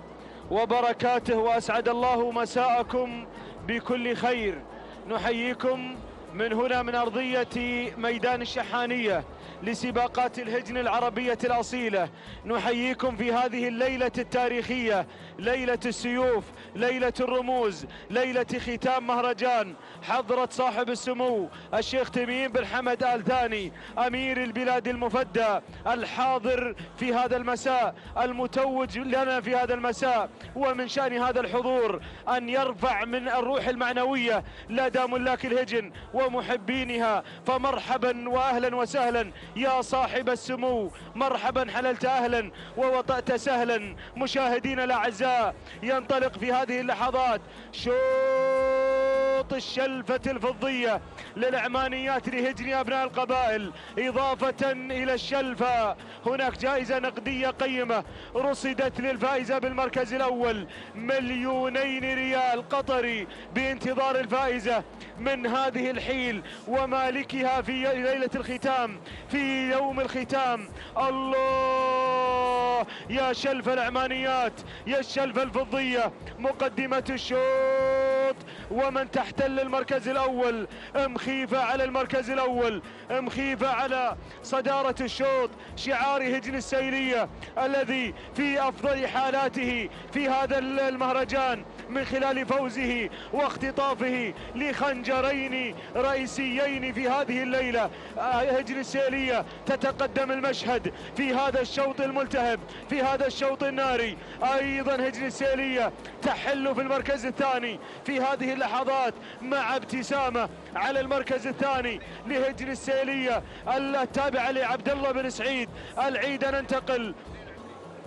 وبركاته، وأسعد الله مساءكم بكل خير. نحييكم من هنا من أرضية ميدان الشحانية لسباقات الهجن العربية الأصيلة. نحييكم في هذه الليلة التاريخية، ليلة السيوف، ليلة الرموز، ليلة ختام مهرجان حضرة صاحب السمو الشيخ تميم بن حمد آل ثاني أمير البلاد المفدى، الحاضر في هذا المساء، المتوج لنا في هذا المساء. ومن شأن هذا الحضور أن يرفع من الروح المعنوية لدى ملاك الهجن ومحبينها. فمرحبا وأهلا وسهلا يا صاحب السمو، مرحبا، حللت أهلا ووطأت سهلا. مشاهدينا الأعزاء، ينطلق في هذه اللحظات شوط الشلفة الفضية للعمانيات لهجن أبناء القبائل. إضافة إلى الشلفة هناك جائزة نقدية قيمة رصدت للفائزة بالمركز الأول 2,000,000 ريال قطري بانتظار الفائزة من هذه الحيل ومالكها في ليلة الختام، في يوم الختام. الله، يا شلف العمانيات، يا الشلف الفضية، مقدمة الشوط ومن تحتل المركز الأول. مخيفة على المركز الأول، مخيفة على صدارة الشوط، شعار هجن السيلية الذي في أفضل حالاته في هذا المهرجان من خلال فوزه واختطافه لخنجرين رئيسيين في هذه الليلة. هجن السيلية تتقدم المشهد في هذا الشوط الملتهب، في هذا الشوط الناري. أيضا هجن السيلية تحل في المركز الثاني في هذه اللحظات مع ابتسامة على المركز الثاني لهجن السيلية التابعة لعبد الله بن سعيد. العيد ننتقل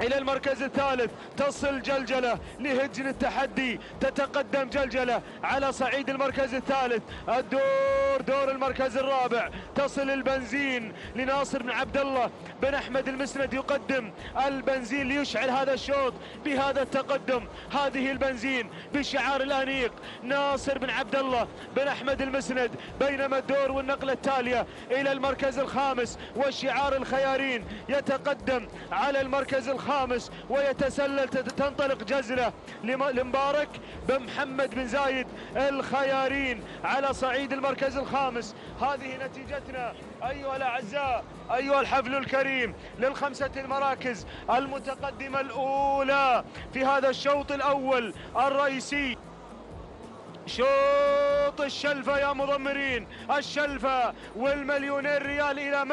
إلى المركز الثالث، تصل جلجلة لهجن التحدي، تتقدم جلجلة على صعيد المركز الثالث. الدور دور المركز الرابع، تصل البنزين لناصر بن عبد الله بن أحمد المسند، يقدم البنزين ليشعل هذا الشوط بهذا التقدم. هذه البنزين بشعار الأنيق ناصر بن عبد الله بن أحمد المسند. بينما الدور والنقلة التالية إلى المركز الخامس والشعار الخيارين يتقدم على المركز الخامس ويتسلل، تنطلق جزلة لمبارك بن محمد بن زايد الخيارين على صعيد المركز الخامس. هذه نتيجتنا أيها الأعزاء، أيها الحفل الكريم للخمسة المراكز المتقدمة الأولى في هذا الشوط الأول الرئيسي. شوط الشلفة يا مضمرين، الشلفة وال1,000,000 ريال إلى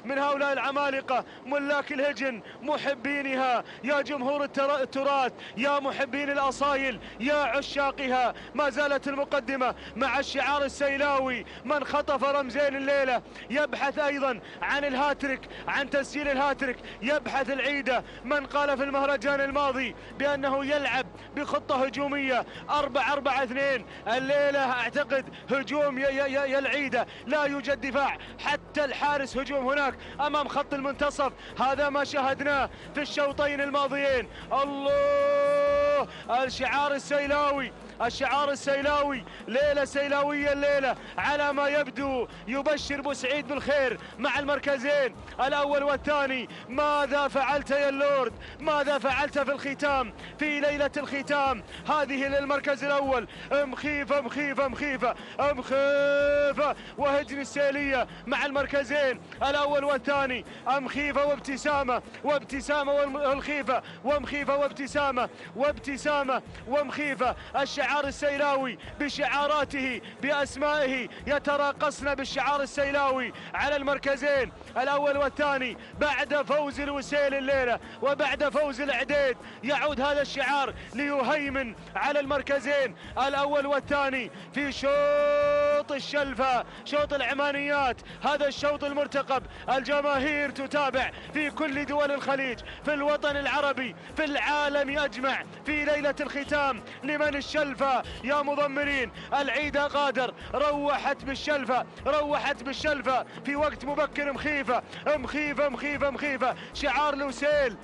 من هؤلاء العمالقة ملاك الهجن، محبينها، يا جمهور التراث، يا محبين الأصايل، يا عشاقها. ما زالت المقدمة مع الشعار السيلاوي، من خطف رمزين الليلة يبحث أيضا عن الهاتريك، عن تسجيل الهاتريك، يبحث العيدة. من قال في المهرجان الماضي بأنه يلعب بخطة هجومية 4-4-2، الليلة أعتقد هجوم يا العيدة، لا يوجد دفاع، حتى الحارس هجوم هناك أمام خط المنتصف. هذا ما شاهدناه في الشوطين الماضيين. الله، الشعار السيلاوي، الشعار السيلاوي، ليلة سيلاوية الليلة على ما يبدو يبشر بوسعيد بالخير مع المركزين الأول والثاني. ماذا فعلت يا اللورد؟ ماذا فعلت في الختام، في ليلة الختام هذه للمركز الأول؟ مخيفة مخيفة مخيفة مخيفة، وهجن السيلية مع المركزين الأول والثاني. مخيفة وابتسامة، وابتسامة والخيفة، ومخيفة وابتسامة، وابتسامة ومخيفة. الشعار السيلاوي بشعاراته بأسمائه يتراقصن بالشعار السيلاوي على المركزين الأول والثاني. بعد فوز الوسيل الليلة وبعد فوز العديد يعود هذا الشعار ليهيمن على المركزين الأول والثاني في شوط الشلفة، شوط العمانيات. هذا الشوط المرتقب، الجماهير تتابع في كل دول الخليج، في الوطن العربي، في العالم أجمع. في ليلة الختام لمن الشلفة يا مضمرين؟ العيدة قادر روحت بالشلفة، روحت بالشلفة في وقت مبكر. مخيفة مخيفة مخيفة مخيفة، شعار الوسيل،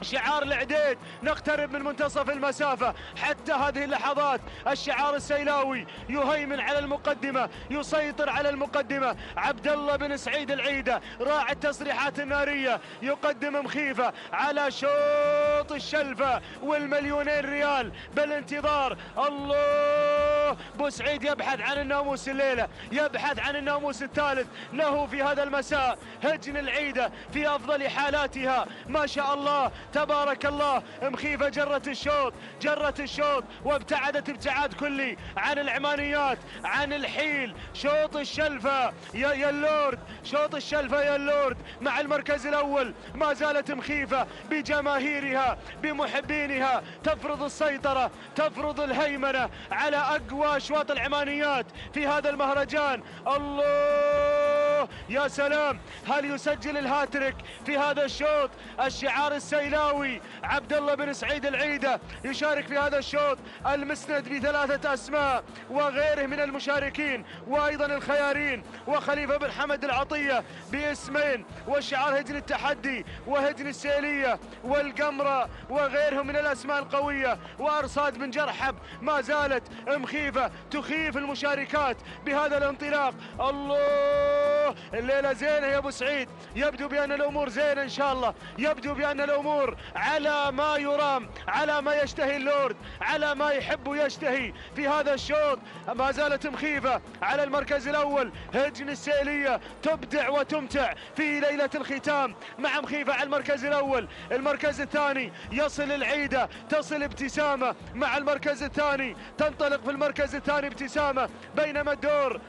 شعار العديد. نقترب من منتصف المسافة حتى هذه اللحظات. الشعار السيلاوي يهيمن على المقدمة، يسيطر على المقدمة. عبد الله بن سعيد العيدة راعي التصريحات النارية يقدم مخيفة على شوط الشلفة والمليونين ريال بالانتظار. الله، بوسعيد يبحث عن الناموس الليلة، يبحث عن الناموس الثالث له في هذا المساء. هجن العيدة في أفضل حالاتها ما شاء الله تبارك الله. مخيفة جرت الشوط، جرت الشوط وابتعدت ابتعاد كلي عن العمانيات، عن الحيل. شوط الشلفة يا اللورد، شوط الشلفة يا اللورد مع المركز الأول. ما زالت مخيفة بجماهيرها بمحبينها تفرض السيطرة، تفرض الهيمنة على أقوى أشواط العمانيات في هذا المهرجان. الله يا سلام، هل يسجل الهاتريك في هذا الشوط؟ الشعار السيلاوي عبد الله بن سعيد العيدة يشارك في هذا الشوط، المسند بثلاثة أسماء وغيره من المشاركين، وأيضا الخيارين وخليفة بن حمد العطية باسمين، والشعار هجن التحدي وهجن السيلية والقمرة وغيرهم من الأسماء القوية، وأرصاد بن جرحب. ما زالت مخيفة تخيف المشاركات بهذا الانطلاق. الله، الليلة زينة يا أبو سعيد، يبدو بأن الأمور زينة إن شاء الله، يبدو بأن الأمور على ما يرام، على ما يشتهي اللورد، على ما يحب ويشتهي في هذا الشوط. ما زالت مخيفة على المركز الأول، هجن السيلية تبدع وتمتع في ليلة الختام مع مخيفة على المركز الأول. المركز الثاني يصل العيدة، تصل ابتسامة مع المركز الثاني، تنطلق في المركز الثاني ابتسامة، بينما دور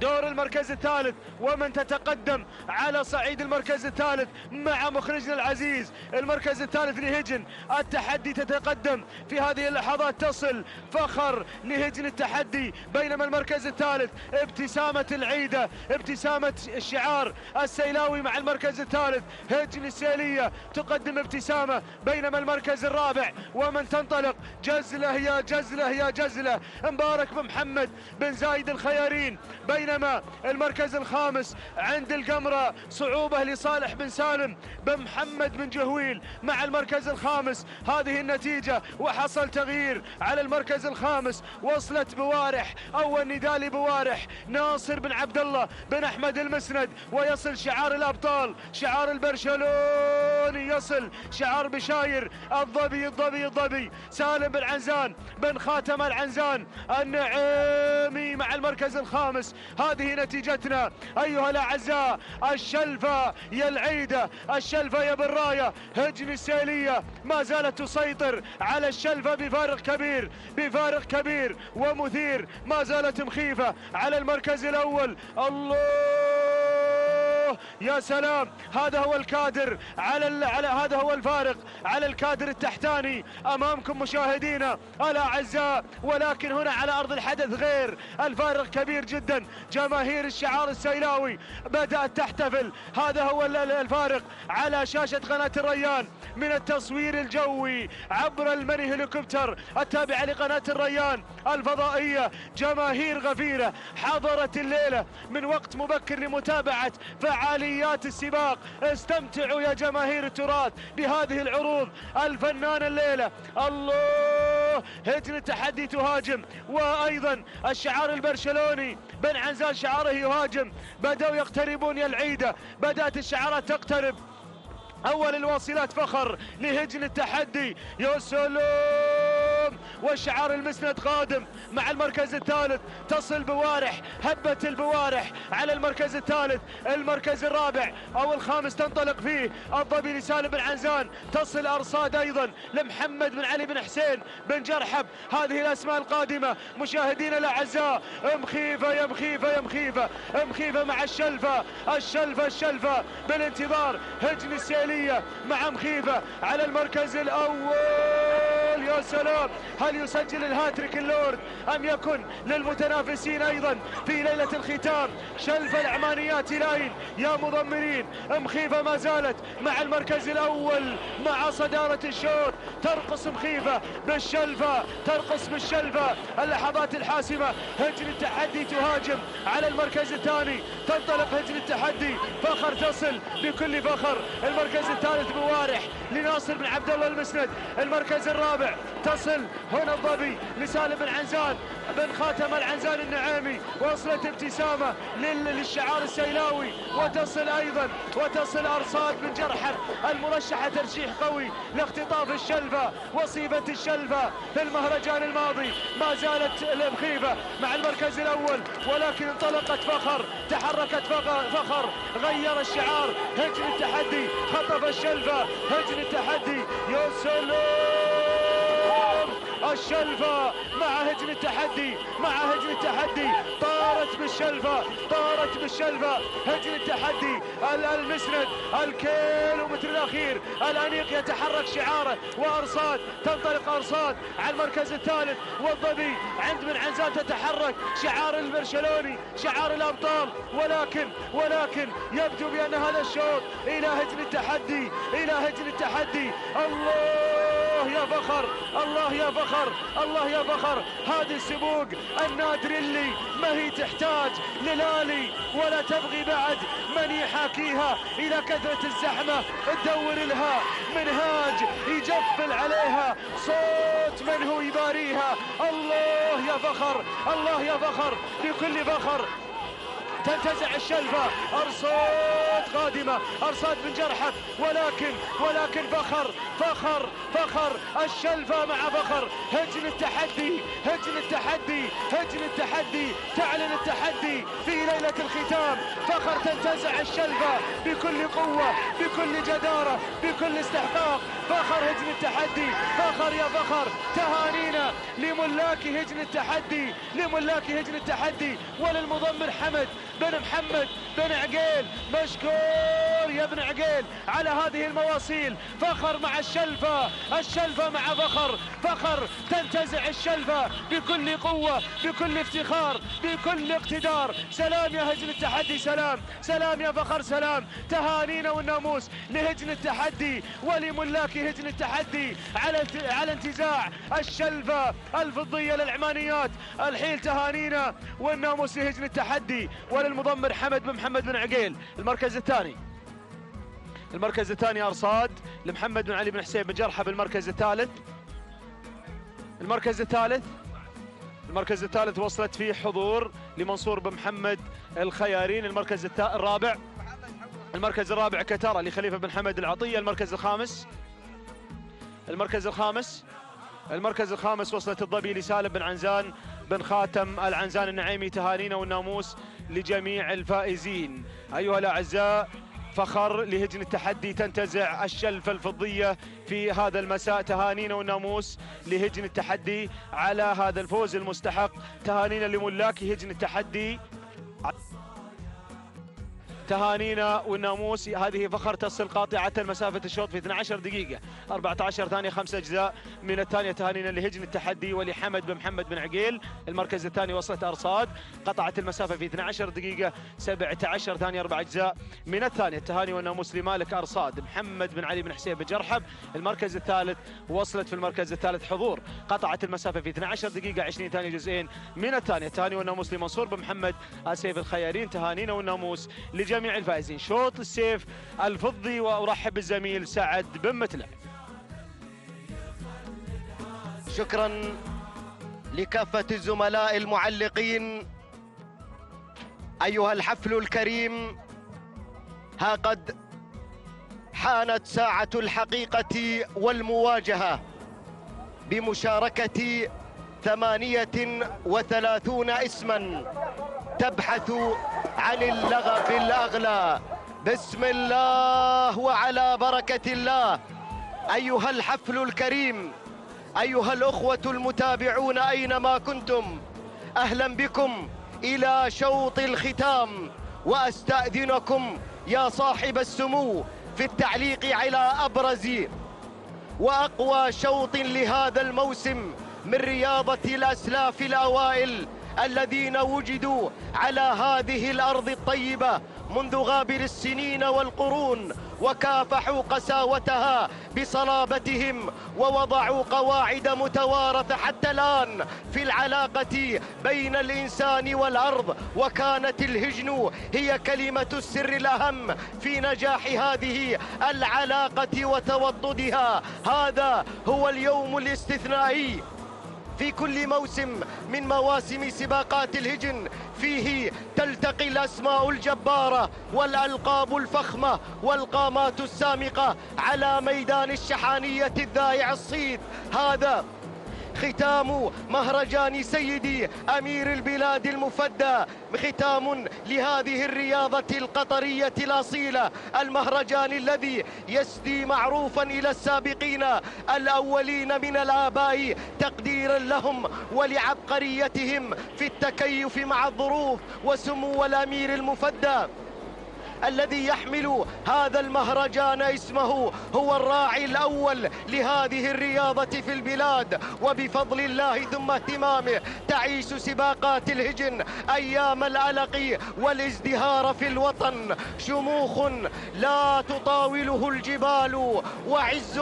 المركز الثالث ومن تتقدم على صعيد المركز الثالث مع مخرجنا العزيز. المركز الثالث لهجن التحدي تتقدم في هذه اللحظات، تصل فخر لهجن التحدي، بينما المركز الثالث ابتسامة العيدة، ابتسامة الشعار السيلاوي مع المركز الثالث. هجن السيلية تقدم ابتسامة، بينما المركز الرابع ومن تنطلق جزلة يا جزلة يا جزلة مبارك بن محمد بن زايد الخيارين، بينما المركز الخامس عند القمرة صعوبة لصالح بن سالم بن محمد بن جهويل مع المركز الخامس. هذه النتيجة وحصل تغيير على المركز الخامس. وصلت بوارح أول نداء لبوارح ناصر بن عبد الله بن أحمد المسند، ويصل شعار الأبطال، شعار البرشلوني، يصل شعار بشاير الظبي الظبي الظبي سالم بن عنزان بن خاتم العنزان النعيمي مع المركز الخامس. هذه نتيجتنا أيها الأعزاء. الشلفة يا العيدة، الشلفة يا بالراية. هجن السيلية ما زالت تسيطر على الشلفة بفارق كبير، بفارق كبير ومثير. ما زالت مخيفة على المركز الأول. الله يا سلام، هذا هو الكادر على هذا هو الفارق على الكادر التحتاني امامكم مشاهدينا الاعزاء. ولكن هنا على ارض الحدث غير، الفارق كبير جدا. جماهير الشعار السيلاوي بدأت تحتفل. هذا هو الفارق على شاشة قناة الريان من التصوير الجوي عبر المني هليكوبتر التابعة لقناة الريان الفضائية. جماهير غفيرة حضرت الليلة من وقت مبكر لمتابعة فعاليات فعاليات السباق. استمتعوا يا جماهير التراث بهذه العروض الفنانة الليلة. الله، هجن التحدي تهاجم، وأيضا الشعار البرشلوني بن عنزان شعاره يهاجم. بدأوا يقتربون يا العيدة، بدأت الشعارات تقترب. أول الواصلات فخر لهجن التحدي، يا سلام، والشعار المسند قادم مع المركز الثالث. تصل بوارح، هبة البوارح على المركز الثالث. المركز الرابع أو الخامس تنطلق فيه الظبي لسالم بن عنزان. تصل أرصاد أيضا لمحمد بن علي بن حسين بن جرحب. هذه الأسماء القادمة مشاهدينا الأعزاء. مخيفة يا مخيفة يا مخيفة، مخيفة مع الشلفة، الشلفة بالانتظار. هجن السيلية مع مخيفة على المركز الأول. يا سلام، هل يسجل الهاتريك اللورد أم يكن للمتنافسين أيضا في ليلة الختام؟ شلفة العمانيات لاين يا مضمرين. مخيفة ما زالت مع المركز الأول مع صدارة الشوط. ترقص مخيفة بالشلفة، ترقص بالشلفة. اللحظات الحاسمة، هجن التحدي تهاجم على المركز الثاني. تنطلق هجن التحدي، فخر تصل بكل فخر. المركز الثالث بوارح لناصر بن عبد الله المسند. المركز الرابع تصل هنا الظبي لسالم بن عنزان بن خاتم العنزان النعيمي. وصلت ابتسامة للشعار السيلاوي، وتصل أرصاد بن جرحب المرشحة ترشيح قوي لاختطاف الشلفة، وصيفة الشلفة في المهرجان الماضي. ما زالت المخيفة مع المركز الأول، ولكن انطلقت فخر، تحركت فخر، غير الشعار. هجن التحدي خطف الشلفة، هجن التحدي، يا سلام، الشلفة مع هجن التحدي، طارت بالشلفة، هجن التحدي. المسند الكيلومتر الأخير الأنيق يتحرك شعاره، وأرصاد تنطلق أرصاد على المركز الثالث. والظبي عند بن عنزان تتحرك شعار البرشلوني، شعار الأبطال. ولكن يبدو بأن هذا الشوط إلى هجن التحدي. الله يا فخر، الله يا فخر. هذه السبوق النادر اللي ما هي تحتاج للالي ولا تبغي بعد من يحاكيها. إلى كثرة الزحمة تدور لها منهاج يجفل عليها، صوت من هو يباريها. الله يا فخر بكل فخر. تنتزع الشلفة، أرصاد قادمة، أرصاد بن جرحب، ولكن فخر الشلفة مع فخر. هجن التحدي، تعلن التحدي في ليلة الختام. فخر تنتزع الشلفة بكل قوة، بكل جدارة، بكل استحقاق. فخر هجن التحدي، فخر يا فخر. تهانينا لملاك هجن التحدي، وللمضمر حمد بن محمد بن عقيل. مشكور يا ابن عقيل على هذه المواصيل. فخر مع الشلفة مع فخر تنتزع الشلفة بكل قوة، بكل افتخار، بكل اقتدار. سلام يا هجن التحدي، سلام يا فخر، سلام. تهانينا والناموس لهجن التحدي ولملاك هجن التحدي على انتزاع الشلفة الفضية للعمانيات. الحيل تهانينا والناموس لهجن التحدي وللمضمر حمد بن محمد بن عقيل. المركز الثاني أرصاد لمحمد بن علي بن حسين بن جرحب. المركز الثالث وصلت فيه حضور لمنصور بن محمد الخيارين. المركز الرابع كتارة لخليفة بن حمد العطية. المركز الخامس وصلت الظبي لسالم بن عنزان بن خاتم العنزان النعيمي. تهانينا والناموس لجميع الفائزين. أيها الأعزاء، فخر لهجن التحدي تنتزع الشلفة الفضية في هذا المساء. تهانينا والناموس لهجن التحدي على هذا الفوز المستحق. تهانينا لملاك هجن التحدي، تهانينا والناموس. هذه فخر تصل قاطعة مسافة الشوط في 12 دقيقة 14 ثانية 5 أجزاء من الثانية. تهانينا لهجن التحدي ولحمد بن محمد بن عقيل. المركز الثاني وصلت أرصاد، قطعت المسافة في 12 دقيقة 17 ثانية 4 أجزاء من الثانية. التهاني والناموس لمالك أرصاد محمد بن علي بن حسين بن جرحب. المركز الثالث وصلت في المركز الثالث حضور، قطعت المسافة في 12 دقيقة 20 ثانية جزئين من الثانية. التهاني والناموس لمنصور بن محمد السيف الخيارين. تهانينا والناموس لجميع لجميع الفائزين شوط السيف الفضي. وأرحب بالزميل سعد بن متلع. شكرا لكافة الزملاء المعلقين. أيها الحفل الكريم، ها قد حانت ساعة الحقيقة والمواجهة بمشاركة 38 اسما تبحث عن اللقب الأغلى. بسم الله وعلى بركة الله. أيها الحفل الكريم، أيها الأخوة المتابعون أينما كنتم، أهلا بكم إلى شوط الختام. وأستأذنكم يا صاحب السمو في التعليق على أبرز وأقوى شوط لهذا الموسم من رياضة الأسلاف الأوائل الذين وجدوا على هذه الأرض الطيبة منذ غابر السنين والقرون، وكافحوا قساوتها بصلابتهم، ووضعوا قواعد متوارثة حتى الآن في العلاقة بين الإنسان والأرض. وكانت الهجن هي كلمة السر الأهم في نجاح هذه العلاقة وتوطدها. هذا هو اليوم الاستثنائي في كل موسم من مواسم سباقات الهجن، فيه تلتقي الأسماء الجبارة والألقاب الفخمة والقامات السامقة على ميدان الشحانية الذائع الصيد. هذا ختام مهرجان سيدي أمير البلاد المفدى، ختام لهذه الرياضة القطرية الأصيلة، المهرجان الذي يسدي معروفا إلى السابقين الأولين من الآباء تقديرا لهم ولعبقريتهم في التكيف مع الظروف. وسمو الأمير المفدى الذي يحمل هذا المهرجان اسمه هو الراعي الأول لهذه الرياضة في البلاد، وبفضل الله ثم اهتمامه تعيش سباقات الهجن أيام الألق والازدهار في الوطن. شموخ لا تطاوله الجبال، وعز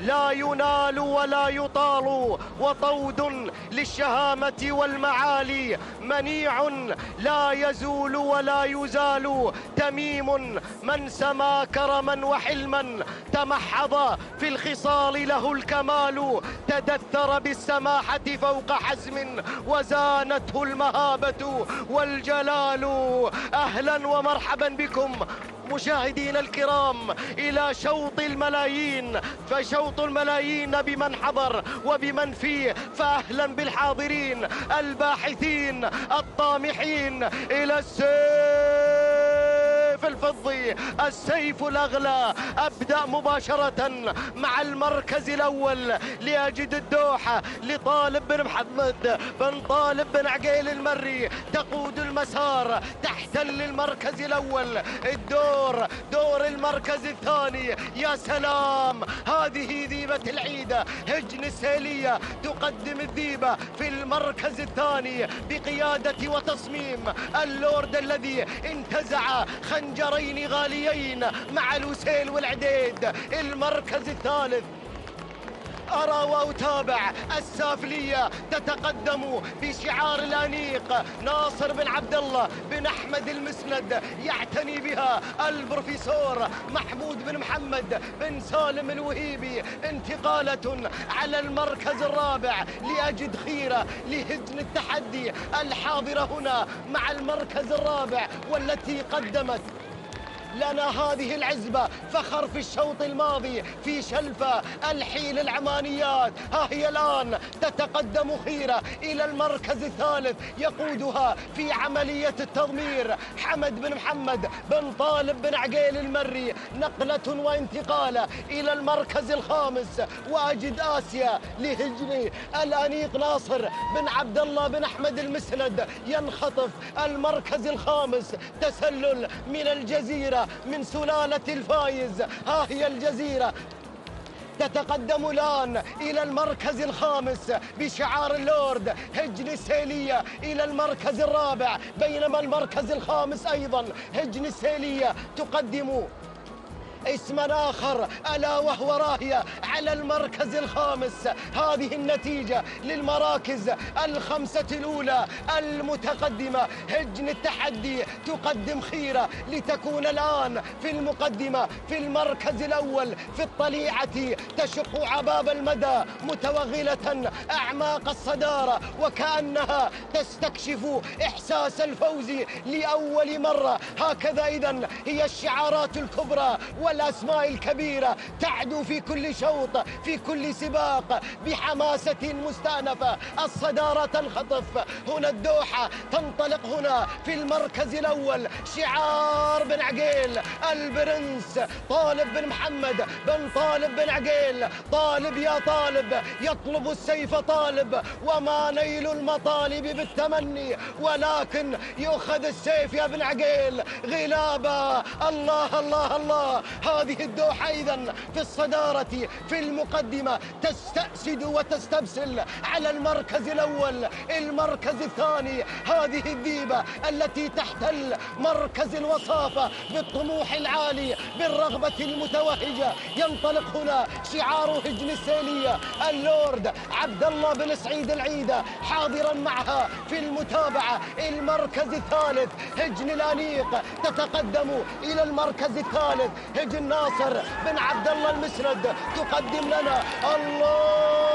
لا ينال ولا يطال، وطود للشهامة والمعالي، منيع لا يزول ولا يزال، تميم من سما كرما وحلما، تمحض في الخصال له الكمال، تدثر بالسماحة فوق حزم، وزانته المهابة والجلال. أهلا ومرحبا بكم مشاهدين الكرام إلى شوط الملايين، فشوط الملايين بمن حضر وبمن فيه، فأهلا بالحاضرين الباحثين الطامحين إلى السيف الفضي، السيف الأغلى. أبدأ مباشرة مع المركز الأول لأجد الدوحة لطالب بن محمد بن طالب بن عقيل المري، تقود المسار، تحتل المركز الأول. دور المركز الثاني، يا سلام، هذه ذيبة العيدة هجن السيلية تقدم الذيبة في المركز الثاني بقيادة وتصميم اللورد الذي انتزع خنجرين غاليين مع الوسيل والعديد. المركز الثالث أرى وأتابع السافلية تتقدم بشعار الأنيق، ناصر بن عبد الله بن أحمد المسند، يعتني بها البروفيسور محمود بن محمد بن سالم الوهيبي. انتقالة على المركز الرابع لأجد خيرة لهجن التحدي الحاضرة هنا مع المركز الرابع، والتي قدمت لنا هذه العزبة فخر في الشوط الماضي في شلفة الحيل العمانيات. ها هي الآن تتقدم خيرة إلى المركز الثالث، يقودها في عملية التضمير حمد بن محمد بن طالب بن عقيل المري. نقلة وانتقالة إلى المركز الخامس، وأجد آسيا لهجن الأنيق ناصر بن عبد الله بن أحمد المسند ينخطف المركز الخامس. تسلل من الجزيرة من سلالة الفايز. ها هي الجزيرة تتقدم الآن إلى المركز الخامس بشعار اللورد هجن السيلية إلى المركز الرابع، بينما المركز الخامس أيضا هجن السيلية تقدم اسما آخر ألا وهو راهية على المركز الخامس. هذه النتيجة للمراكز الخمسة الأولى المتقدمة. هجن التحدي تقدم خيرة لتكون الآن في المقدمة في المركز الأول في الطليعة، تشق عباب المدى متوغلة أعماق الصدارة وكأنها تستكشف إحساس الفوز لأول مرة. هكذا إذن هي الشعارات الكبرى والأسماء الكبيرة تعدو في كل شوط في كل سباق بحماسة مستأنفة. الصدارة تنخطف هنا الدوحة، تنطلق هنا في المركز الأول. شعار بن عقيل البرنس طالب بن محمد بن طالب بن عقيل. طالب يا طالب يطلب السيف طالب، وما نيل المطالب بالتمني ولكن يؤخذ السيف يا بن عقيل غلابة. الله الله الله. هذه الدوحة إذن في الصدارة في المقدمة تستأسد وتستبسل على المركز الأول. المركز الثاني هذه الذيبة التي تحتل مركز الوصافة بالطموح العالي بالرغبة المتوهجة. ينطلق هنا شعار هجن السيلية اللورد عبد الله بن سعيد العيدة حاضرا معها في المتابعة. المركز الثالث هجن الأنيق تتقدم إلى المركز الثالث. هجن ناصر بن عبد الله المسند تقدم لنا الله.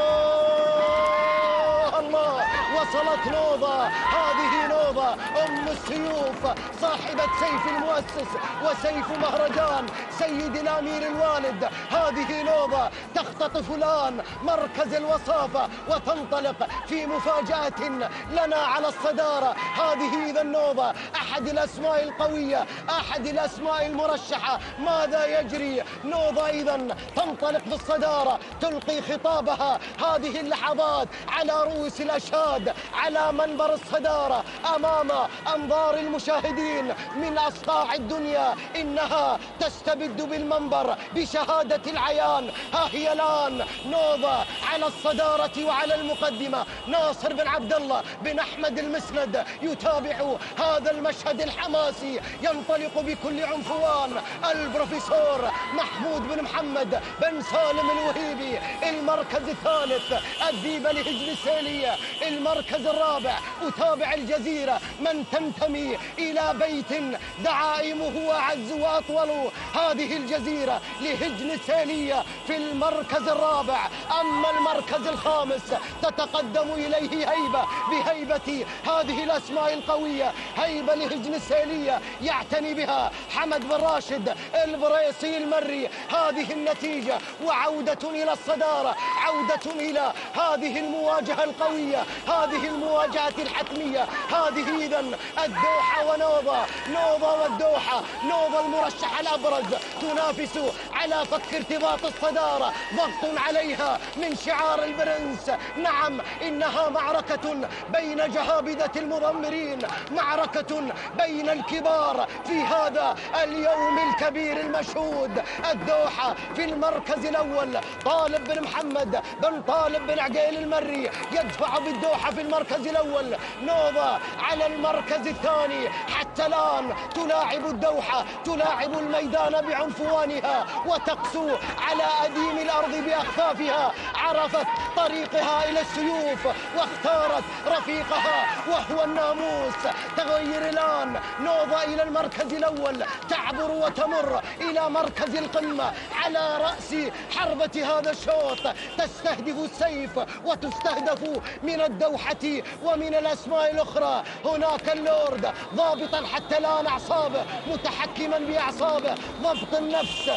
وصلت نوضة، هذه نوضة أم السيوف صاحبة سيف المؤسس وسيف مهرجان سيد الأمير الوالد. هذه نوضة تختطف الآن مركز الوصافة وتنطلق في مفاجأة لنا على الصدارة. هذه إذا نوضة أحد الأسماء القوية، أحد الأسماء المرشحة. ماذا يجري؟ نوضة إذا تنطلق في الصدارة، تلقي خطابها هذه اللحظات على رؤوس الأشهاد على منبر الصدارة أمام أنظار المشاهدين من أصقاع الدنيا. إنها تستبد بالمنبر بشهادة العيان. ها هي الآن نوضة على الصدارة وعلى المقدمة. ناصر بن عبد الله بن أحمد المسند يتابع هذا المشهد الحماسي. ينطلق بكل عنفوان البروفيسور محمود بن محمد بن سالم الوهيبي. المركز الثالث الذيبة لهجن السيلية. المركز الرابع أتابع الجزيرة من تنتمي إلى بيت دعائمه أعز وأطول. هذه الجزيرة لهجن السيلية في المركز الرابع. أما المركز الخامس تتقدم إليه هيبة بهيبة هذه الأسماء القوية. هيبة لهجن السيلية يعتني بها حمد بن راشد البريصي المري. هذه النتيجة وعودة إلى الصدارة، عودة إلى هذه المواجهة القوية، هذه المواجهة الحتمية. هذه إذن الدوحة ونوضة، نوضة والدوحة. نوضة المرشح الأبرز تنافس على فك ارتباط الصدارة، ضغط عليها من شعار البرنس. نعم إنها معركة بين جهابذة المضمرين، معركة بين الكبار في هذا اليوم الكبير المشهود. الدوحة في المركز الأول طالب بن محمد بن طالب بن عقيل المري يدفع بالدوحة في المركز الأول. نوضة على المركز الثاني. حتى الآن تلاعب الدوحة، تلاعب الميدان بعنفوانها وتقسو على أديم الأرض بأخفافها. عرفت طريقها إلى السيوف واختارت رفيقها وهو الناموس. تغير الآن نوضة إلى المركز الأول، تعبر وتمر إلى مركز القمة على رأس حربة هذا الشوط. تستهدف السيف وتستهدف من الدوحة ومن الأسماء الأخرى. هناك اللورد ضابطا حتى الآن أعصابه، متحكما بأعصابه، ضبط النفس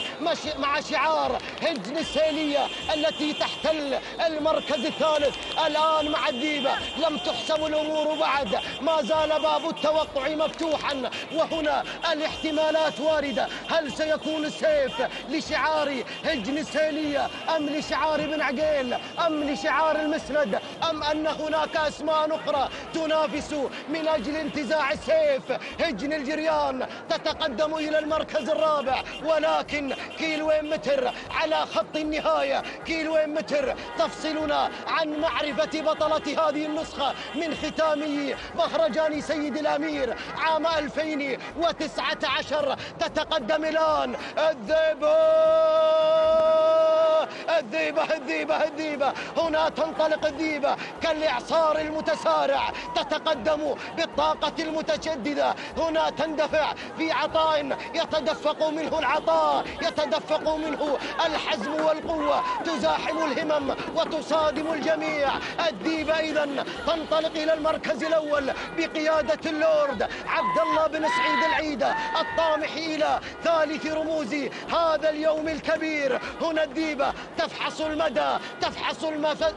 مع شعار هجن السيلية التي تحتل المركز الثالث. الآن مع الذيبة لم تحسم الأمور بعد، ما زال باب التوقع مفتوحا وهنا الاحتمالات واردة. هل سيكون السيف لشعار هجن السيلية أم لشعار بن عقيل أم لشعار المسند، أم أن هناك أسماء أخرى تنافس من أجل انتزاع السيف؟ هجن الجريان تتقدم إلى المركز الرابع ولكن كيلوين متر على خط النهاية، كيلوين متر تفصلنا عن معرفة بطلة هذه النسخة من ختامي مهرجان سيد الأمير عام 2019. تتقدم الآن الذيبة. هنا تنطلق الذيبة كالإعصار المتسارع، تتقدم بالطاقة المتشددة. هنا تندفع في عطاء يتدفق منه العطاء، يتدفق منه الحزم والقوة، تزاحم الهمم وتصادم الجميع. الذيبة إذن تنطلق إلى المركز الأول بقيادة اللورد عبد الله بن سعيد العيدة، الطامح إلى ثالث رموز هذا اليوم الكبير. هنا الذيبة تفحص المدى، تفحص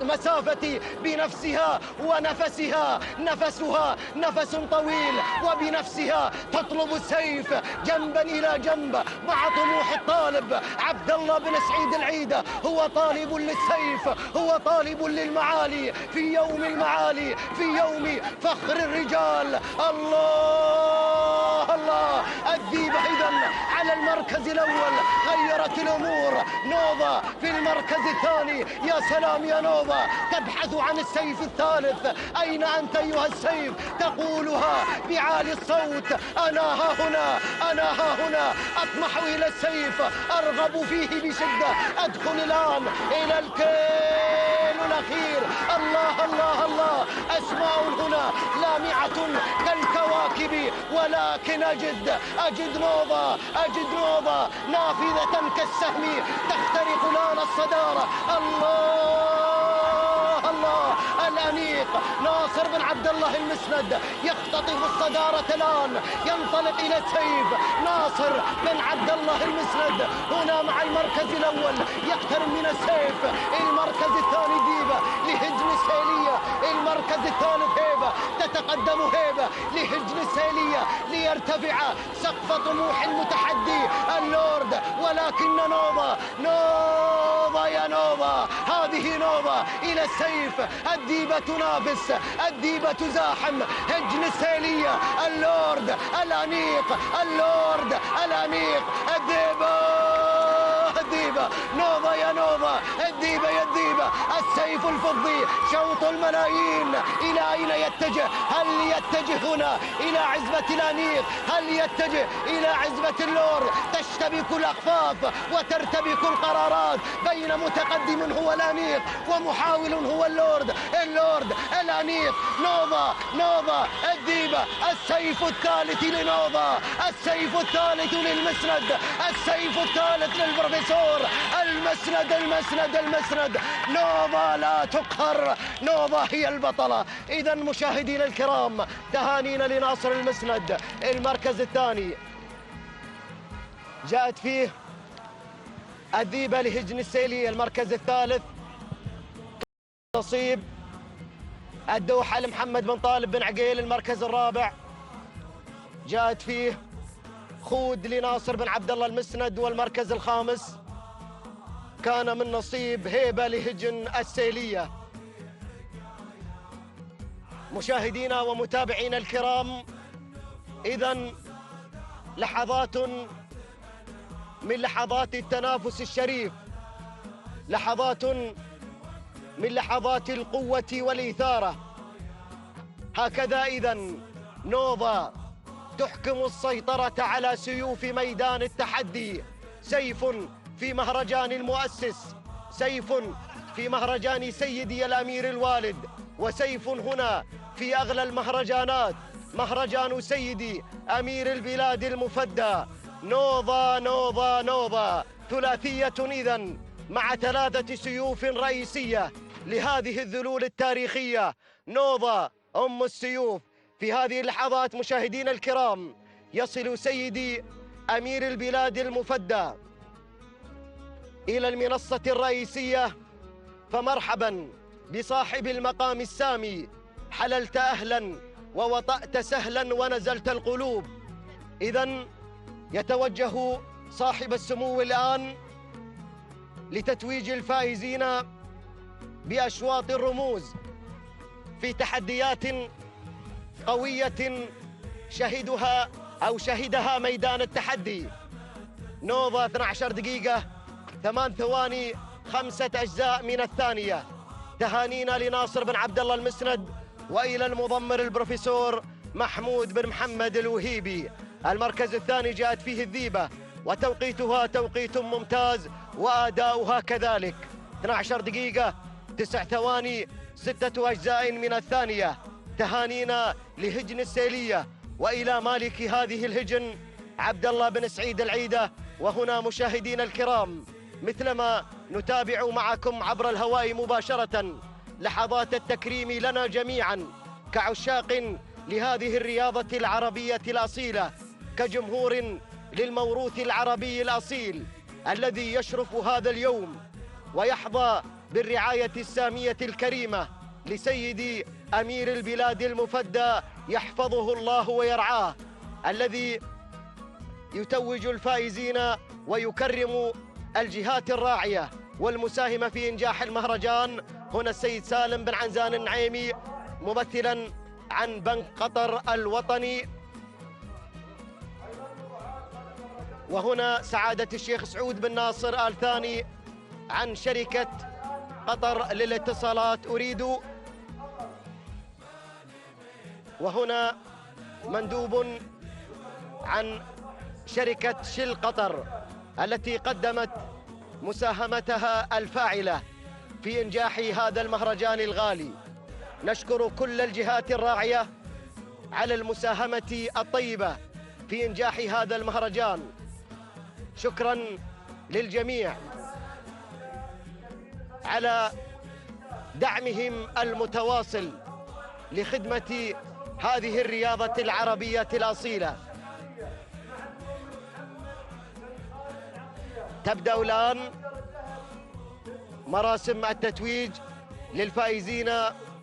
المسافة بنفسها ونفسها، نفسها نفس طويل، وبنفسها تطلب السيف جنبا إلى جنب مع طموح الطالب عبد الله بن سعيد العيدة. هو طالب للسيف، هو طالب للمعالي في يوم المعالي، في يوم فخر الرجال. الله الله، الذيبة إذن على المركز الأول، غيرت الأمور. نوفا في المركز الثاني. يا سلام يا نوفا، تبحث عن السيف الثالث. أين أنت أيها السيف؟ تقولها بعالي الصوت. أنا ها هنا، أنا ها هنا، أطمح إلى السيف، أرغب فيه بشدة. أدخل الآن إلى الكيل الأخير. الله الله الله، أسماء هنا لامعة كالكواكب، ولكن أجد نوفا نافذة كالسهم تخترق الآن الصدارة. الله الله، الأنيق ناصر بن عبد الله المسند يختطف الصدارة الآن، ينطلق إلى السيف. ناصر بن عبد الله المسند هنا مع المركز الأول، يقترب من السيف. المركز الثاني ذيبة لهجن السيلية، المركز الثالث هيبة، تتقدم هيبة لهجن السيلية ليرتفع سقف طموح المتحدي اللورد. ولكن نوفا يا نوفا، هذه نوفا إلى السيف. الذيبة تنافس، الذيبة تزاحم هجن السيلية. اللورد الأنيق، اللورد الأنيق، الذيبة نوفا يا نوفا، الذيبة يا الذيبة. السيف الفضي شوط الملايين، إلى أين يتجه؟ هل يتجه هنا إلى عزبة الأنيق؟ هل يتجه إلى عزبة اللورد؟ تشتبك الأخفاف وترتبك القرارات بين متقدم هو الأنيق ومحاول هو اللورد الأنيق. نوفا الذيبة، السيف الثالث لنوفا، السيف الثالث للمسند، السيف الثالث للبروفيسور. المسند. نوفا لا تقهر، نوفا هي البطلة. إذا مشاهدينا الكرام، تهانينا لناصر المسند. المركز الثاني جاءت فيه الذيبة لهجن السيلي. المركز الثالث نصيب الدوحة لمحمد بن طالب بن عقيل. المركز الرابع جاءت فيه خود لناصر بن عبد الله المسند. والمركز الخامس كان من نصيب هيبة لهجن السيلية. مشاهدينا ومتابعينا الكرام، إذن لحظات من لحظات التنافس الشريف، لحظات من لحظات القوة والإثارة. هكذا إذن نوفا تحكم السيطرة على سيوف ميدان التحدي. سيف في مهرجان المؤسس، سيف في مهرجان سيدي الأمير الوالد، وسيف هنا في أغلى المهرجانات، مهرجان سيدي أمير البلاد المفدى. نوفا ثلاثية إذن مع ثلاثة سيوف رئيسية لهذه الذلول التاريخية. نوفا أم السيوف. في هذه اللحظات مشاهدينا الكرام، يصل سيدي أمير البلاد المفدى إلى المنصة الرئيسية. فمرحبا بصاحب المقام السامي، حللت أهلا ووطأت سهلا ونزلت القلوب. إذن يتوجه صاحب السمو الآن لتتويج الفائزين بأشواط الرموز في تحديات قوية شهدها ميدان التحدي. نوضة 12 دقيقة 8 ثواني 5 أجزاء من الثانية. تهانينا لناصر بن عبد الله المسند وإلى المضمر البروفيسور محمود بن محمد الوهيبي. المركز الثاني جاءت فيه الذيبة وتوقيتها توقيت ممتاز وأداؤها كذلك. 12 دقيقة 9 ثواني 6 أجزاء من الثانية. تهانينا لهجن السيلية وإلى مالك هذه الهجن عبد الله بن سعيد العيدة. وهنا مشاهدينا الكرام مثلما نتابع معكم عبر الهواء مباشرة لحظات التكريم لنا جميعا كعشاق لهذه الرياضة العربية الأصيلة، كجمهور للموروث العربي الأصيل الذي يشرف هذا اليوم ويحظى بالرعاية السامية الكريمة لسيدي أمير البلاد المفدى يحفظه الله ويرعاه، الذي يتوج الفائزين ويكرم الجهات الراعية والمساهمة في إنجاح المهرجان. هنا السيد سالم بن عنزان النعيمي ممثلا عن بنك قطر الوطني، وهنا سعادة الشيخ سعود بن ناصر آل ثاني عن شركة قطر للاتصالات أريد، وهنا مندوب عن شركة شل قطر التي قدمت مساهمتها الفاعلة في إنجاح هذا المهرجان الغالي. نشكر كل الجهات الراعية على المساهمة الطيبة في إنجاح هذا المهرجان. شكرا للجميع على دعمهم المتواصل لخدمة هذه الرياضة العربية الأصيلة. تبدأ الآن مراسم التتويج للفائزين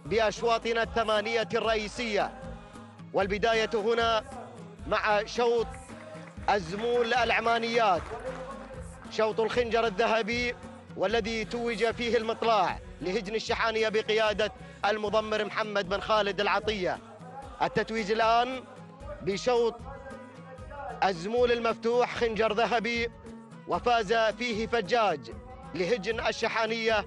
بأشواطنا الثمانية الرئيسية، والبداية هنا مع شوط الزمول العمانيات، شوط الخنجر الذهبي والذي توج فيه المطلع لهجن الشحانية بقيادة المضمر محمد بن خالد العطية. التتويج الآن بشوط الزمول المفتوح خنجر ذهبي، وفاز فيه فجاج لهجن الشحانية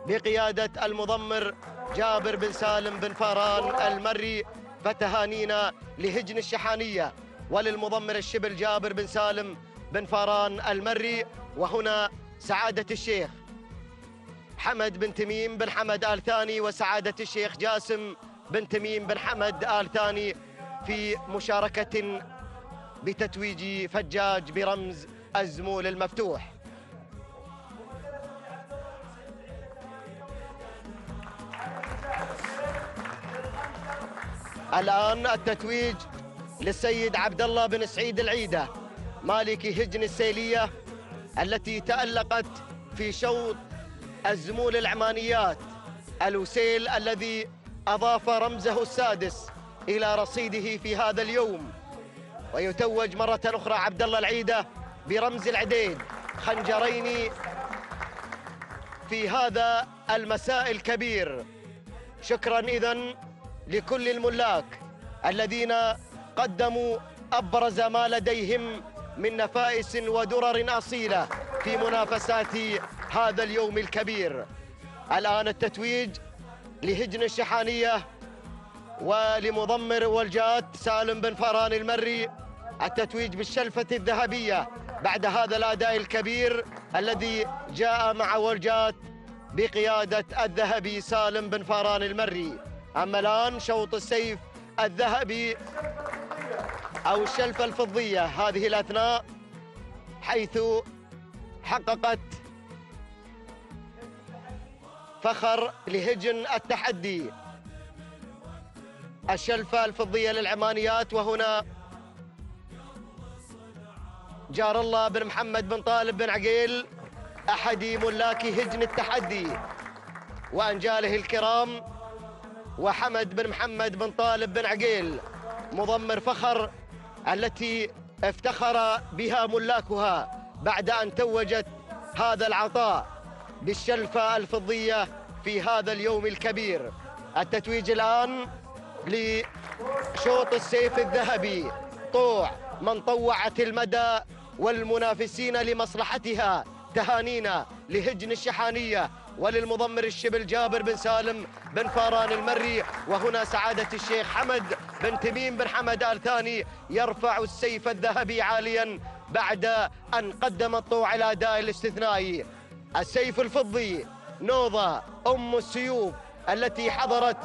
بقيادة المضمر جابر بن سالم بن فاران المري. فتهانينا لهجن الشحانية وللمضمر الشبل جابر بن سالم بن فاران المري. وهنا سعادة الشيخ حمد بن تميم بن حمد آل ثاني وسعادة الشيخ جاسم بن تميم بن حمد آل ثاني في مشاركة بتتويج فجاج برمز الزمول المفتوح. الآن التتويج للسيد عبد الله بن سعيد العيدة مالك هجن السيلية التي تألقت في شوط الزمول العمانيات الوسيل الذي أضاف رمزه السادس إلى رصيده في هذا اليوم. ويتوج مرة أخرى عبد الله العيدة برمز العديد، خنجرين في هذا المساء الكبير. شكرا إذن لكل الملاك الذين قدموا أبرز ما لديهم من نفائس ودرر أصيلة في منافسات هذا اليوم الكبير. الآن التتويج لهجن الشحانية ولمضمر والجات سالم بن فاران المري، التتويج بالشلفة الذهبية بعد هذا الأداء الكبير الذي جاء مع والجات بقيادة الذهبي سالم بن فاران المري. أما الآن شوط السيف الذهبي أو الشلفة الفضية هذه الأثناء، حيث حققت فخر لهجن التحدي الشلفة الفضية للعمانيات. وهنا جار الله بن محمد بن طالب بن عقيل أحد ملاك هجن التحدي وأنجاله الكرام، وحمد بن محمد بن طالب بن عقيل مضمر فخر التي افتخر بها ملاكها بعد أن توجت هذا العطاء بالشلفة الفضية في هذا اليوم الكبير. التتويج الآن لشوط السيف الذهبي، طوع من طوعت المدى والمنافسين لمصلحتها. تهانينا لهجن الشحانية وللمضمر الشبل جابر بن سالم بن فاران المري. وهنا سعادة الشيخ حمد بن تميم بن حمد آل ثاني يرفع السيف الذهبي عاليا بعد أن قدم الطوع الأداء الاستثنائي. السيف الفضي نوضة أم السيوف التي حضرت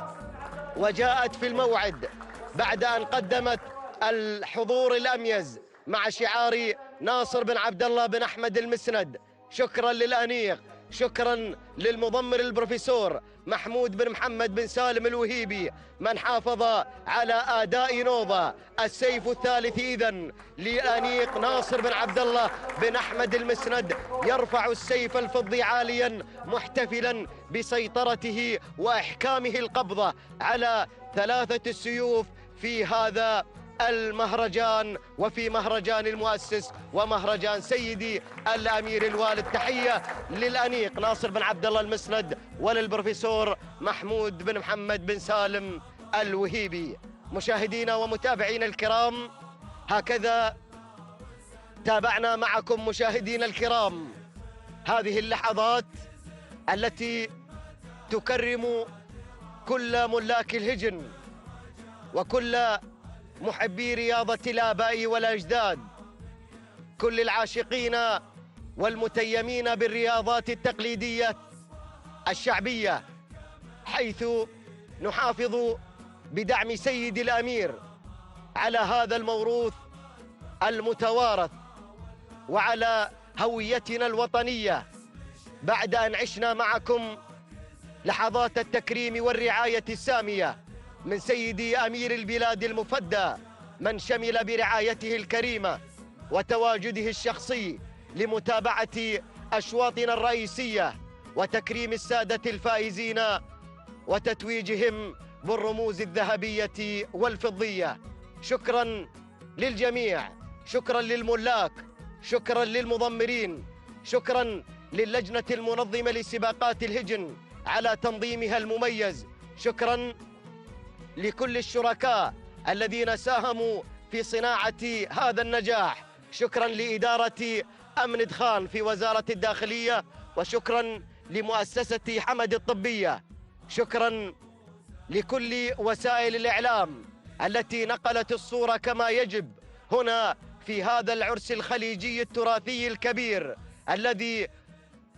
وجاءت في الموعد بعد أن قدمت الحضور الأميز مع شعار ناصر بن عبد الله بن أحمد المسند. شكرا للأنيق، شكرا للمضمر البروفيسور محمود بن محمد بن سالم الوهيبي من حافظ على أداء نوضة. السيف الثالث إذن للأنيق ناصر بن عبد الله بن أحمد المسند يرفع السيف الفضي عاليا محتفلا بسيطرته وإحكامه القبضة على ثلاثة السيوف في هذا المهرجان وفي مهرجان المؤسس ومهرجان سيدي الأمير الوالد. تحية للأنيق ناصر بن عبد الله المسند وللبروفيسور محمود بن محمد بن سالم الوهيبي. مشاهدينا ومتابعينا الكرام، هكذا تابعنا معكم مشاهدينا الكرام هذه اللحظات التي تكرم كل ملاك الهجن وكل محبي رياضة الآباء والأجداد، كل العاشقين والمتيمين بالرياضات التقليدية الشعبية، حيث نحافظ بدعم سيد الأمير على هذا الموروث المتوارث وعلى هويتنا الوطنية، بعد أن عشنا معكم لحظات التكريم والرعاية السامية من سيدي أمير البلاد المفدى، من شمل برعايته الكريمة وتواجده الشخصي لمتابعة أشواطنا الرئيسية وتكريم السادة الفائزين وتتويجهم بالرموز الذهبية والفضية. شكرا للجميع، شكرا للملاك، شكرا للمضمرين، شكرا للجنة المنظمة لسباقات الهجن على تنظيمها المميز، شكرا لكل الشركاء الذين ساهموا في صناعة هذا النجاح، شكرا لإدارة أمن دخان في وزارة الداخلية، وشكرا لمؤسسة حمد الطبية، شكرا لكل وسائل الإعلام التي نقلت الصورة كما يجب هنا في هذا العرس الخليجي التراثي الكبير الذي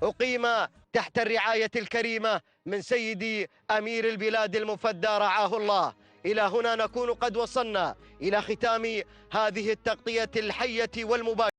أقيم تحت الرعاية الكريمة من سيدي أمير البلاد المفدى رعاه الله. إلى هنا نكون قد وصلنا إلى ختام هذه التغطية الحية والمباشرة.